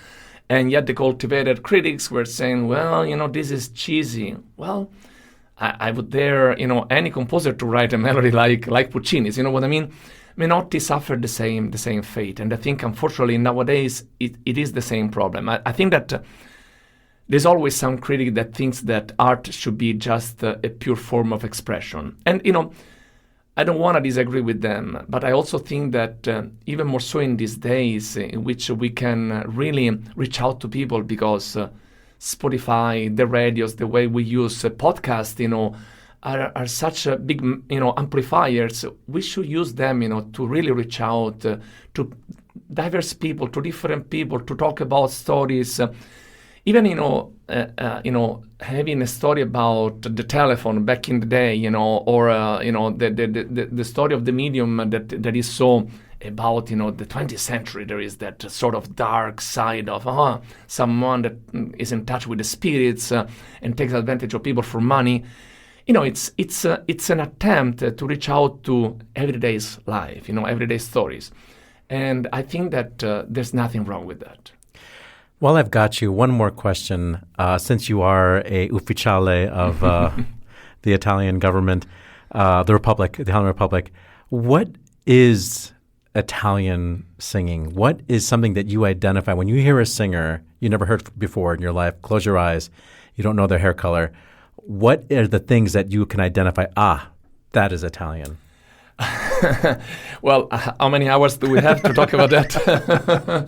And yet the cultivated critics were saying, well, this is cheesy. Well, I would dare, any composer to write a melody like Puccini's. You know what I mean? Menotti suffered the same fate. And I think, unfortunately, nowadays, it is the same problem. I think that there's always some critic that thinks that art should be just a pure form of expression. And, I don't want to disagree with them, but I also think that even more so in these days in which we can really reach out to people because Spotify, the radios, the way we use podcasts, are such big, amplifiers. We should use them, to really reach out to diverse people, to different people, to talk about stories. Even, having a story about the telephone back in the day, or, the story of the medium that is so about, the 20th century. There is that sort of dark side of someone that is in touch with the spirits and takes advantage of people for money. It's an attempt to reach out to everyday's life, everyday stories. And I think that there's nothing wrong with that. Well, I've got you. One more question. Since you are a ufficiale of the Italian government, the Italian Republic, what is Italian singing? What is something that you identify when you hear a singer you never heard before in your life? Close your eyes. You don't know their hair color. What are the things that you can identify? That is Italian. Well, how many hours do we have to talk about that?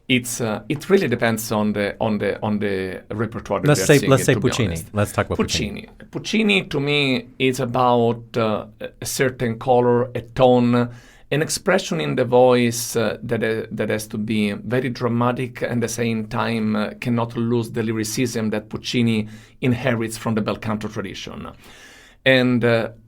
It really depends on the repertoire. Let's say Puccini. Let's talk about Puccini. Puccini to me is about a certain color, a tone, an expression in the voice that has to be very dramatic and at the same time cannot lose the lyricism that Puccini inherits from the bel canto tradition. And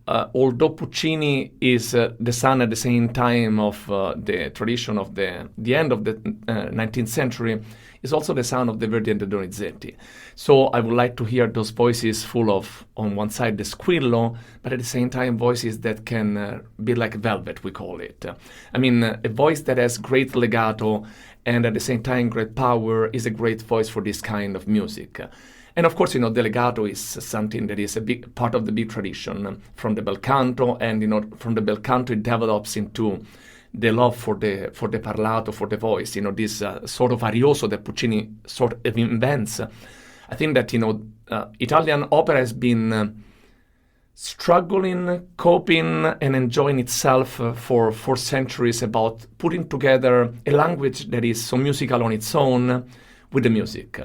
although Puccini is the son at the same time of the tradition of the end of the 19th century, is also the son of the Verdi and the Donizetti. So I would like to hear those voices full of, on one side, the squillo, but at the same time voices that can be like velvet, we call it. I mean, a voice that has great legato and at the same time great power is a great voice for this kind of music. And of course, the legato is something that is a big part of the big tradition from the bel canto, and from the bel canto it develops into the love for the parlato, for the voice. This sort of arioso that Puccini sort of invents. I think that Italian opera has been struggling, coping, and enjoying itself for centuries about putting together a language that is so musical on its own with the music.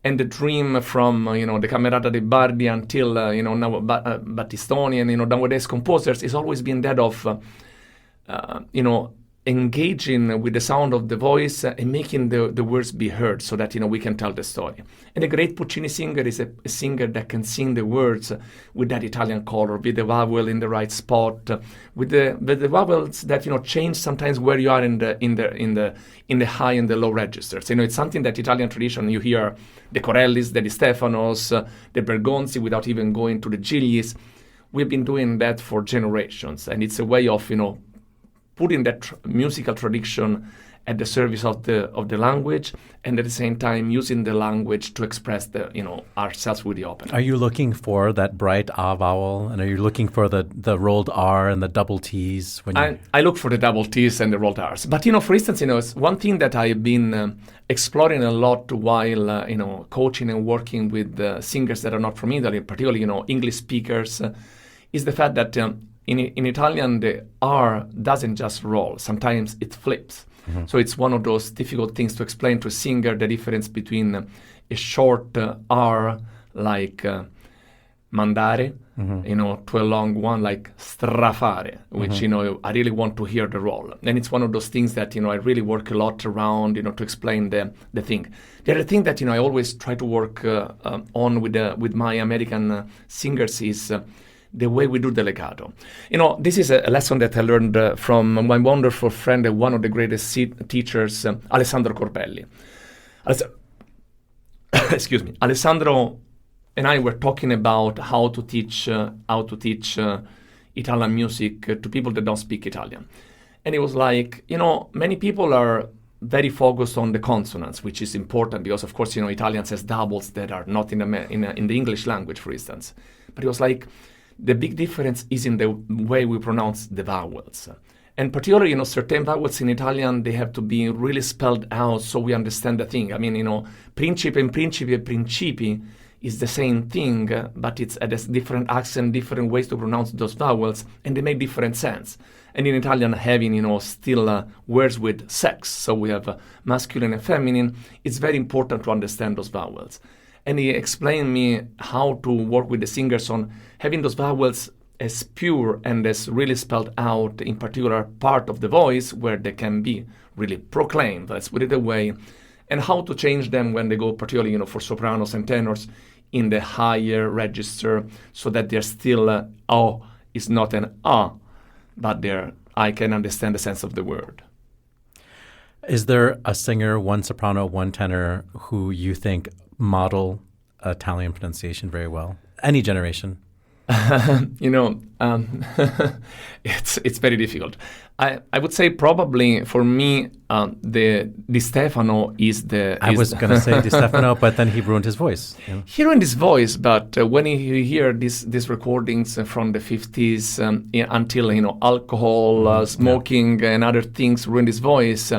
And the dream from, the Camerata dei Bardi until, now Battistoni and, nowadays composers is always been that of, engaging with the sound of the voice and making the words be heard so that, we can tell the story. And a great Puccini singer is a singer that can sing the words with that Italian color, with the vowel in the right spot, with the vowels that, change sometimes where you are in the high and the low registers. It's something that Italian tradition, you hear the Corellis, the Di Stefanos, the Bergonzi, without even going to the Giglis. We've been doing that for generations, and it's a way of, putting that musical tradition at the service of the language, and at the same time using the language to express ourselves with the opera. Are you looking for that bright A vowel, and are you looking for the rolled R and the double T's? I look for the double T's and the rolled R's. But, for instance, it's one thing that I've been exploring a lot while, coaching and working with singers that are not from Italy, particularly, English speakers, is the fact that in Italian, the R doesn't just roll. Sometimes it flips. Mm-hmm. So it's one of those difficult things to explain to a singer, the difference between a short R, like mandare, to a long one like strafare, which, I really want to hear the role. And it's one of those things that, I really work a lot around, to explain the thing. The other thing that, I always try to work on with my American singers is the way we do the legato. This is a lesson that I learned from my wonderful friend and one of the greatest teachers, Alessandro Corbelli. Excuse me. Alessandro and I were talking about how to teach Italian music to people that don't speak Italian. And it was like, many people are very focused on the consonants, which is important because, of course, Italian has doubles that are not in the English language, for instance. But it was like, the big difference is in the way we pronounce the vowels. And particularly, certain vowels in Italian, they have to be really spelled out so we understand the thing. I mean, principe and principi and principi is the same thing, but it's at a different accent, different ways to pronounce those vowels, and they make different sense. And in Italian, having, still words with sex, so we have masculine and feminine, it's very important to understand those vowels. And he explained me how to work with the singers on having those vowels as pure and as really spelled out in particular part of the voice where they can be really proclaimed, let's put it away, and how to change them when they go particularly, for sopranos and tenors in the higher register so that they're still, oh, it's not an but I can understand the sense of the word. Is there a singer, one soprano, one tenor, who you think model Italian pronunciation very well? Any generation? It's very difficult. I would say probably for me, the Di Stefano is the... I was going to say Di Stefano, but then he ruined his voice. He ruined his voice, but when you hear these recordings from the 50s until, alcohol, smoking and other things ruined his voice,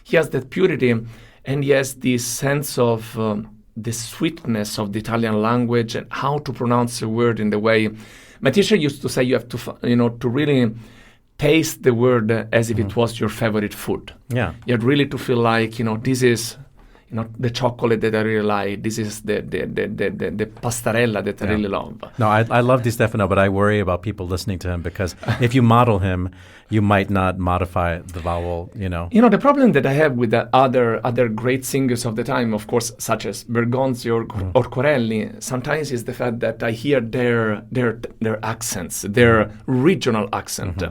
he has that purity and he has this sense of... the sweetness of the Italian language and how to pronounce a word in the way my teacher used to say. You have to, to really taste the word as if it was your favorite food. Yeah, you had really to feel like, this is, the chocolate that I really like. This is the pastarella that I really love. No, I love Di Stefano, but I worry about people listening to him because if you model him, you might not modify the vowel, The problem that I have with the other great singers of the time, of course, such as Bergonzi or Corelli, sometimes is the fact that I hear their accents, their regional accent.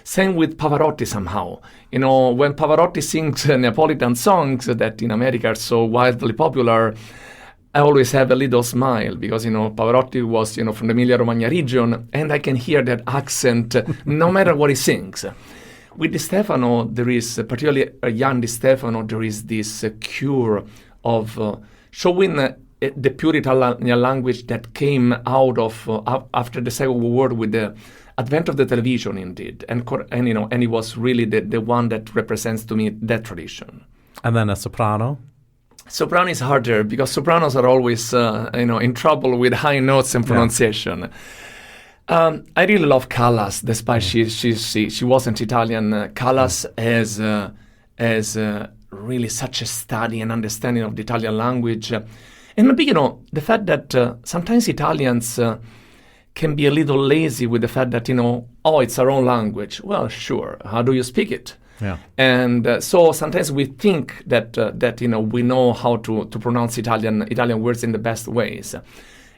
Same with Pavarotti somehow. When Pavarotti sings Neapolitan songs that in America are so wildly popular, I always have a little smile because, Pavarotti was, from the Emilia-Romagna region, and I can hear that accent no matter what he sings. With Di Stefano, there is, particularly young Di Stefano, there is this cure of showing the pure Italian language that came out of, after the Second World War with the advent of the television, indeed. And he was really the one that represents to me that tradition. And then a soprano? Soprano is harder because sopranos are always, in trouble with high notes and pronunciation. I really love Callas, despite she wasn't Italian. Callas has really such a study and understanding of the Italian language. And maybe, the fact that sometimes Italians can be a little lazy with the fact that, it's our own language. Well, sure. How do you speak it? Yeah. And so sometimes we think that we know how to pronounce Italian words in the best ways.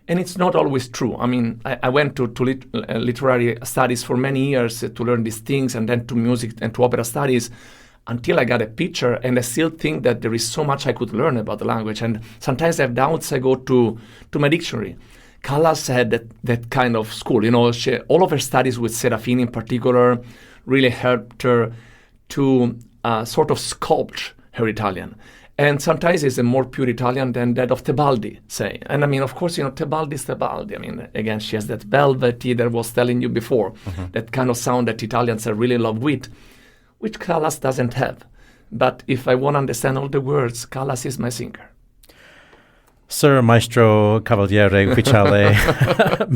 And it's not always true. I mean, I went to literary studies for many years to learn these things, and then to music and to opera studies until I got a picture, and I still think that there is so much I could learn about the language. And sometimes I have doubts. I go to my dictionary. Callas had that kind of school. All of her studies with Serafini in particular really helped her to sort of sculpt her Italian. And sometimes it's a more pure Italian than that of Tebaldi, say. And I mean, of course, Tebaldi is Tebaldi. I mean, again, she has that velvety that I was telling you before, that kind of sound that Italians are really love with, which Callas doesn't have. But if I want to understand all the words, Callas is my singer. Sir Maestro Cavaliere Ufficiale,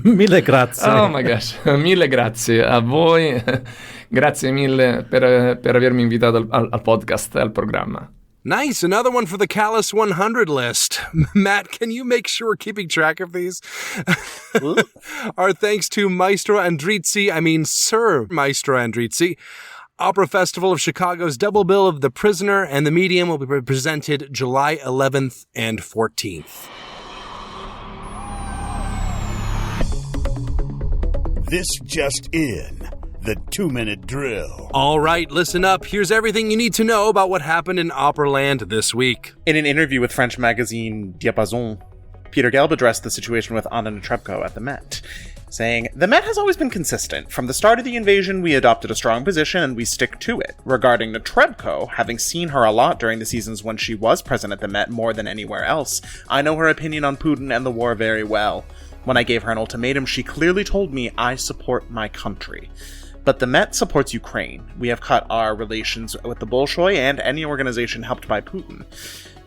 mille grazie. Oh my gosh, mille grazie a voi. Grazie mille per avermi invitato al podcast, al programma. Nice. Another one for the Callous 100 list. Matt, can you make sure we're keeping track of these? Our thanks to Sir Maestro Andrizzi. Opera Festival of Chicago's double bill of The Prisoner and The Medium will be presented July 11th and 14th. This just in. The 2-minute drill. All right, listen up. Here's everything you need to know about what happened in Operaland this week. In an interview with French magazine Diapason, Peter Gelb addressed the situation with Anna Netrebko at the Met, saying, "The Met has always been consistent. From the start of the invasion, we adopted a strong position and we stick to it. Regarding Netrebko, having seen her a lot during the seasons when she was present at the Met more than anywhere else, I know her opinion on Putin and the war very well. When I gave her an ultimatum, she clearly told me, I support my country. But the Met supports Ukraine. We have cut our relations with the Bolshoi and any organization helped by Putin.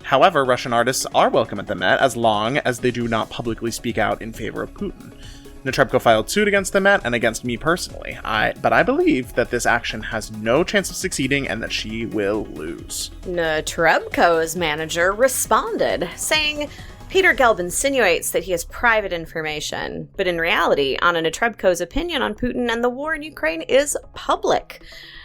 However, Russian artists are welcome at the Met as long as they do not publicly speak out in favor of Putin. Netrebko filed suit against the Met and against me personally. But I believe that this action has no chance of succeeding and that she will lose." Netrebko's manager responded, saying, Peter Gelb insinuates that he has private information, but in reality, Anna Netrebko's opinion on Putin and the war in Ukraine is public.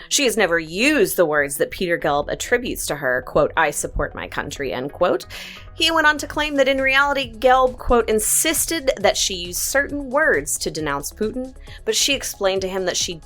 She has never used the words that Peter Gelb attributes to her, quote, I support my country, end quote. He went on to claim that in reality, Gelb, quote, insisted that she use certain words to denounce Putin, but she explained to him that she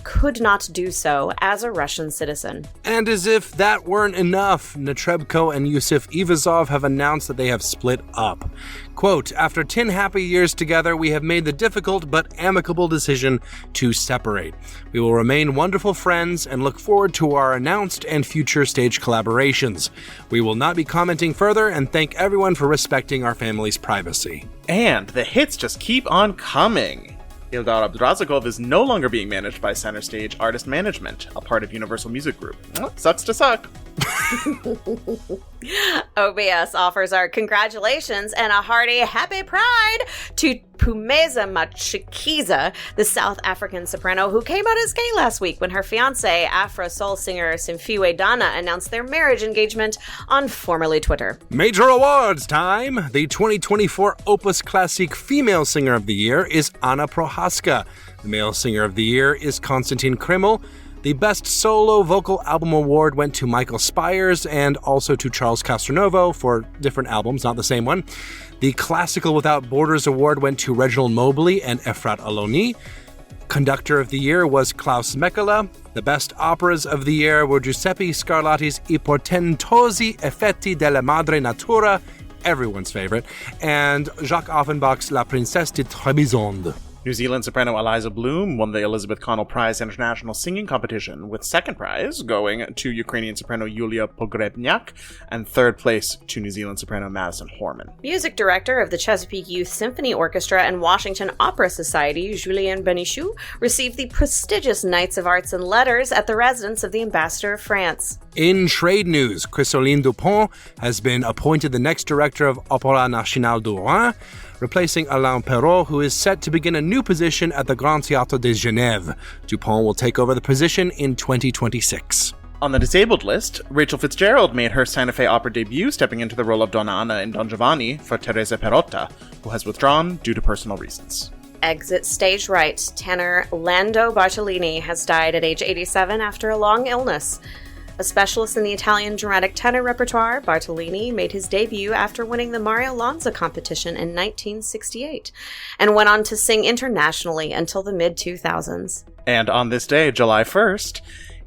could not do so as a Russian citizen. And as if that weren't enough, Netrebko and Yusuf Ivazov have announced that they have split up. Quote, after 10 happy years together, we have made the difficult but amicable decision to separate. We will remain wonderful friends and look forward to our announced and future stage collaborations. We will not be commenting further and thank everyone for respecting our family's privacy. And the hits just keep on coming. Ildar Abdurazakov is no longer being managed by Center Stage Artist Management, a part of Universal Music Group. Well, sucks to suck. OBS offers our congratulations and a hearty happy pride to Pumeza Matshikiza, the South African soprano who came out as gay last week when her fiancé, Afro soul singer Simfiwe Dana, announced their marriage engagement on formerly Twitter. Major awards time! The 2024 Opus Classic Female Singer of the Year is Anna Prohaska. The Male Singer of the Year is Konstantin Kreml. The Best Solo Vocal Album Award went to Michael Spires and also to Charles Castronovo for different albums, not the same one. The Classical Without Borders Award went to Reginald Mobley and Efrat Aloni. Conductor of the Year was Klaus Mekala. The Best Operas of the Year were Giuseppe Scarlatti's I portentosi effetti della madre natura, everyone's favorite, and Jacques Offenbach's La Princesse de Trebizonde. New Zealand soprano Eliza Bloom won the Elizabeth Connell Prize International Singing Competition, with second prize going to Ukrainian soprano Yulia Pogrebnyak and third place to New Zealand soprano Madison Horman. Music director of the Chesapeake Youth Symphony Orchestra and Washington Opera Society, Julien Benichou, received the prestigious Knights of Arts and Letters at the residence of the Ambassador of France. In trade news, Chrysoline Dupont has been appointed the next director of Opéra National du Rhin, replacing Alain Perrault, who is set to begin a new position at the Grand Théâtre de Genève. Dupont will take over the position in 2026. On the disabled list, Rachel Fitzgerald made her Santa Fe opera debut, stepping into the role of Donna Anna in Don Giovanni for Teresa Perotta, who has withdrawn due to personal reasons. Exit stage right, tenor Lando Bartolini has died at age 87 after a long illness. A specialist in the Italian dramatic tenor repertoire, Bartolini made his debut after winning the Mario Lanza competition in 1968, and went on to sing internationally until the mid-2000s. And on this day, July 1st,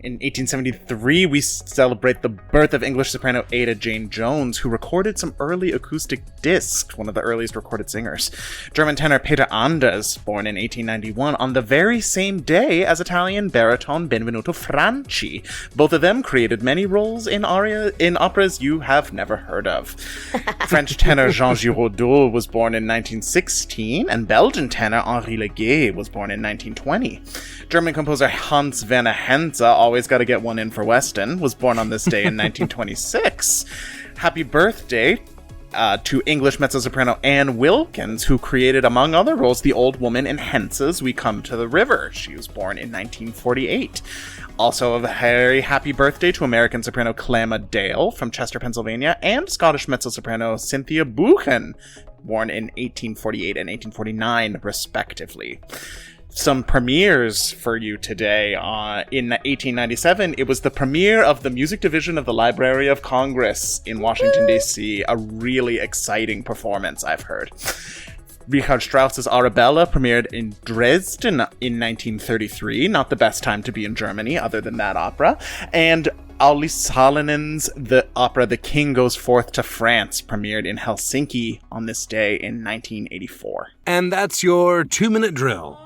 in 1873, we celebrate the birth of English soprano Ada Jane Jones, who recorded some early acoustic discs, one of the earliest recorded singers. German tenor Peter Anders, born in 1891, on the very same day as Italian baritone Benvenuto Franchi. Both of them created many roles in operas you have never heard of. French tenor Jean Giraudoux was born in 1916, and Belgian tenor Henri Leguet was born in 1920. German composer Hans Werner Henze, always got to get one in for Weston, was born on this day in 1926. Happy birthday to English mezzo-soprano Anne Wilkins, who created, among other roles, the old woman in Hence's We Come to the River. She was born in 1948. Also, a very happy birthday to American soprano Clemma Dale from Chester, Pennsylvania, and Scottish mezzo-soprano Cynthia Buchan, born in 1848 and 1849, respectively. Some premieres for you today. In 1897, it was the premiere of the music division of the Library of Congress in Washington, D.C. A really exciting performance, I've heard. Richard Strauss's Arabella premiered in Dresden in 1933. Not the best time to be in Germany, other than that opera. And Olli Salinen's the opera The King Goes Forth to France premiered in Helsinki on this day in 1984. And that's your 2-minute drill.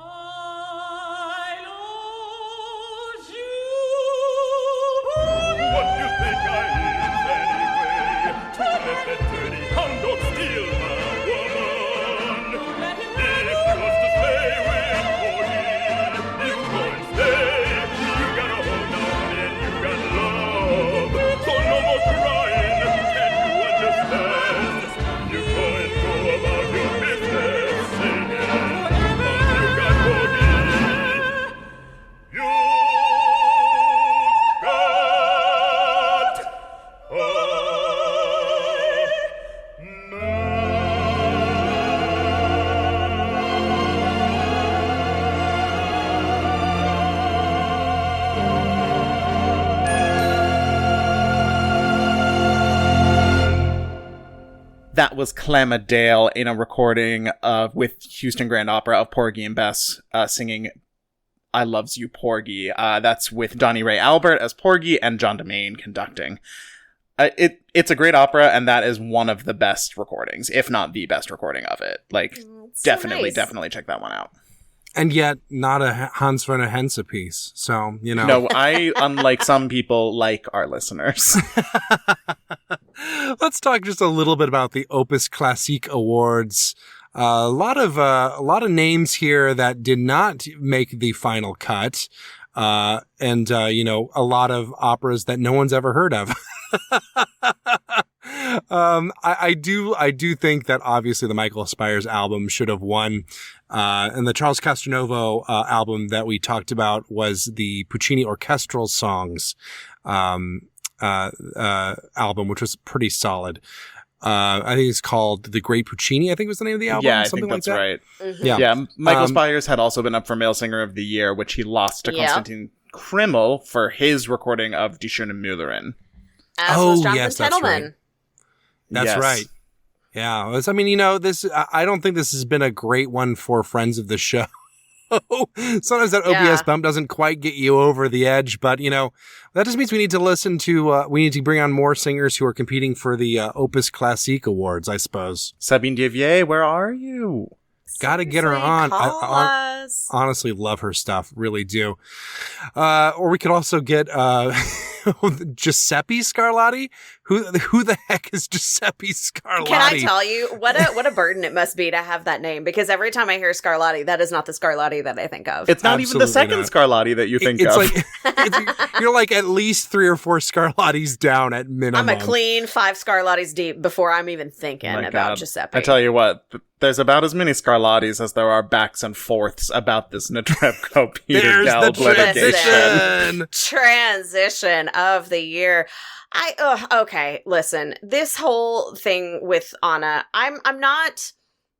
That was Clemma Dale in a recording with Houston Grand Opera of Porgy and Bess singing I Loves You, Porgy. That's with Donnie Ray Albert as Porgy and John DeMaine conducting. It's a great opera, and that is one of the best recordings, if not the best recording of it. Definitely check that one out. And yet, not a Hans Werner Henze piece. So, No, I, unlike some people, like our listeners. Let's talk just a little bit about the Opus Classique Awards. A lot of names here that did not make the final cut. And a lot of operas that no one's ever heard of. I do think that obviously the Michael Spires album should have won. And the Charles Castronovo album that we talked about was the Puccini Orchestral Songs album, which was pretty solid. I think it's called The Great Puccini, I think was the name of the album. Yeah, I something think that's like that. right. Mm-hmm. Yeah, Michael Spires had also been up for Male Singer of the Year, which he lost to Konstantin Krimmel for his recording of Die Schöne Müllerin. As was Jonathan that's Tettleman. right. That's right. Yeah. This, I don't think this has been a great one for friends of the show. Sometimes that OBS bump doesn't quite get you over the edge, but that just means we need to listen to, we need to bring on more singers who are competing for the Opus Classique Awards, I suppose. Sabine Devier, where are you? Gotta get her on. I honestly love her stuff. Really do. Or we could also get, Giuseppe Scarlatti. Who the heck is Giuseppe Scarlatti? Can I tell you what a burden it must be to have that name? Because every time I hear Scarlatti, that is not the Scarlatti that I think of. It's not even the second Scarlatti that you think of. You're like at least 3 or 4 Scarlattis down at minimum. I'm a clean 5 Scarlattis deep before I'm even thinking about Giuseppe. I tell you what, there's about as many Scarlattis as there are backs and forths about this Netrebko Peter Gelb litigation. Transition of the year. Okay, listen, this whole thing with Anna, I'm not,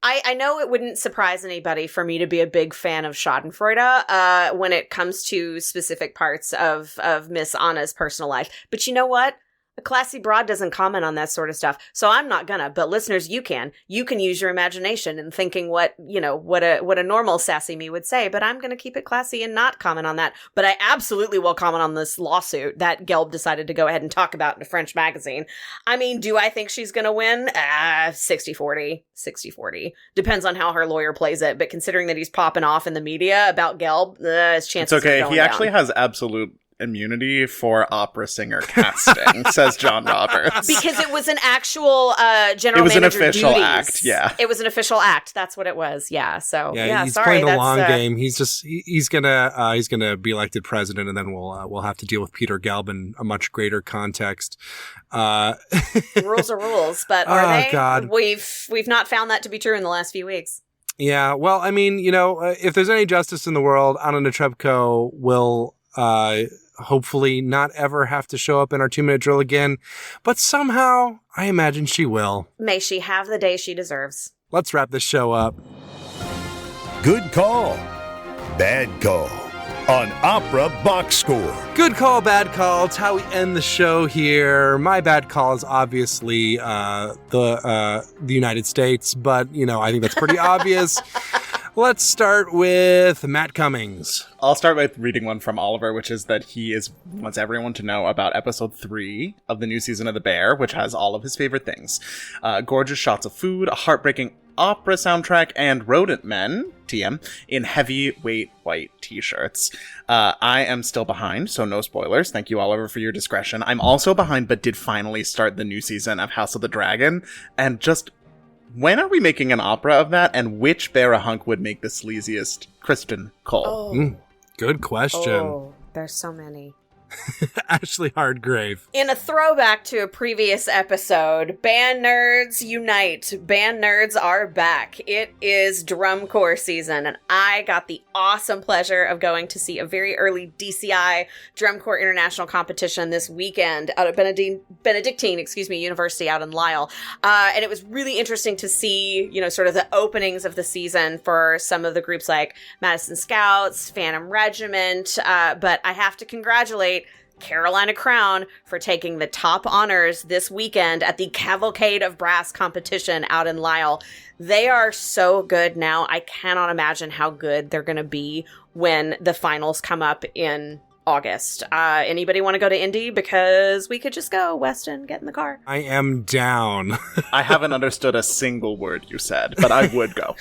I know it wouldn't surprise anybody for me to be a big fan of Schadenfreude, when it comes to specific parts of Miss Anna's personal life. But you know what? A classy broad doesn't comment on that sort of stuff. So I'm not gonna, but listeners, you can use your imagination in thinking what a normal sassy me would say, but I'm gonna keep it classy and not comment on that. But I absolutely will comment on this lawsuit that Gelb decided to go ahead and talk about in a French magazine. I mean, do I think she's gonna win? 60-40. 60-40. Depends on how her lawyer plays it, but considering that he's popping off in the media about Gelb, his chances it's okay. are going He actually down. has absolute immunity for opera singer casting, says John Roberts. Because it was an actual general manager. It was an official duties. act, yeah. It was an official act. That's what it was. Yeah. So he's playing the long game. He's gonna be elected president, and then we'll have to deal with Peter Gelb in a much greater context. Rules are rules, but are they? God. We've not found that to be true in the last few weeks. Yeah, well, I mean, if there's any justice in the world, Anna Netrebko will hopefully not ever have to show up in our 2-minute drill again, but somehow I imagine she will. May she have the day she deserves. Let's wrap this show up. Good call. Bad call on Opera Box Score. Good call, bad call. It's how we end the show here. My bad call is obviously the United States, but, I think that's pretty obvious. Let's start with Matt Cummings. I'll start with reading one from Oliver, which is that he wants everyone to know about episode 3 of the new season of The Bear, which has all of his favorite things. Gorgeous shots of food, a heartbreaking opera soundtrack, and rodent men, TM, in heavyweight white t-shirts. I am still behind, so no spoilers. Thank you, Oliver, for your discretion. I'm also behind, but did finally start the new season of House of the Dragon, and just... when are we making an opera of that, and which Bear-a-Hunk would make the sleaziest Kristen Cole? Oh. Good question. Oh, there's so many. Ashley Hardgrave. In a throwback to a previous episode, Band Nerds Unite. Band Nerds are back. It is drum corps season, and I got the awesome pleasure of going to see a very early DCI Drum Corps International competition this weekend out at Benedictine University out in Lisle. And it was really interesting to see, sort of the openings of the season for some of the groups like Madison Scouts, Phantom Regiment, but I have to congratulate Carolina Crown for taking the top honors this weekend at the Cavalcade of Brass competition out in Lisle. They are so good now. I cannot imagine how good they're going to be when the finals come up in August. Anybody want to go to Indy? Because we could just go, Weston, get in the car. I am down. I haven't understood a single word you said, but I would go.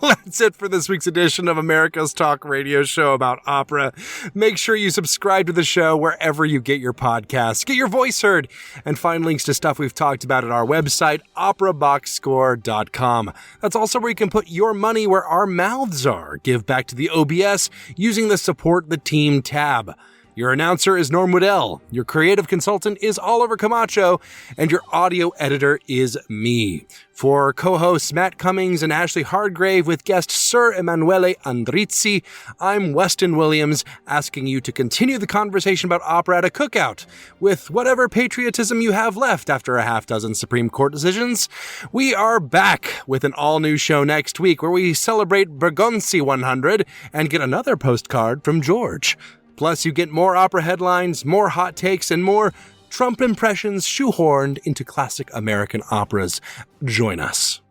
That's it for this week's edition of America's Talk radio show about opera. Make sure you subscribe to the show wherever you get your podcasts. Get your voice heard and find links to stuff we've talked about at our website, operaboxscore.com. That's also where you can put your money where our mouths are. Give back to the OBS using the Support the Team tab. Your announcer is Norm Woodell, your creative consultant is Oliver Camacho, and your audio editor is me. For co-hosts Matt Cummings and Ashley Hardgrave with guest Sir Emanuele Andrizzi, I'm Weston Williams, asking you to continue the conversation about opera at a cookout, with whatever patriotism you have left after a half dozen Supreme Court decisions. We are back with an all-new show next week where we celebrate Bergonzi 100 and get another postcard from George. Plus, you get more opera headlines, more hot takes, and more Trump impressions shoehorned into classic American operas. Join us.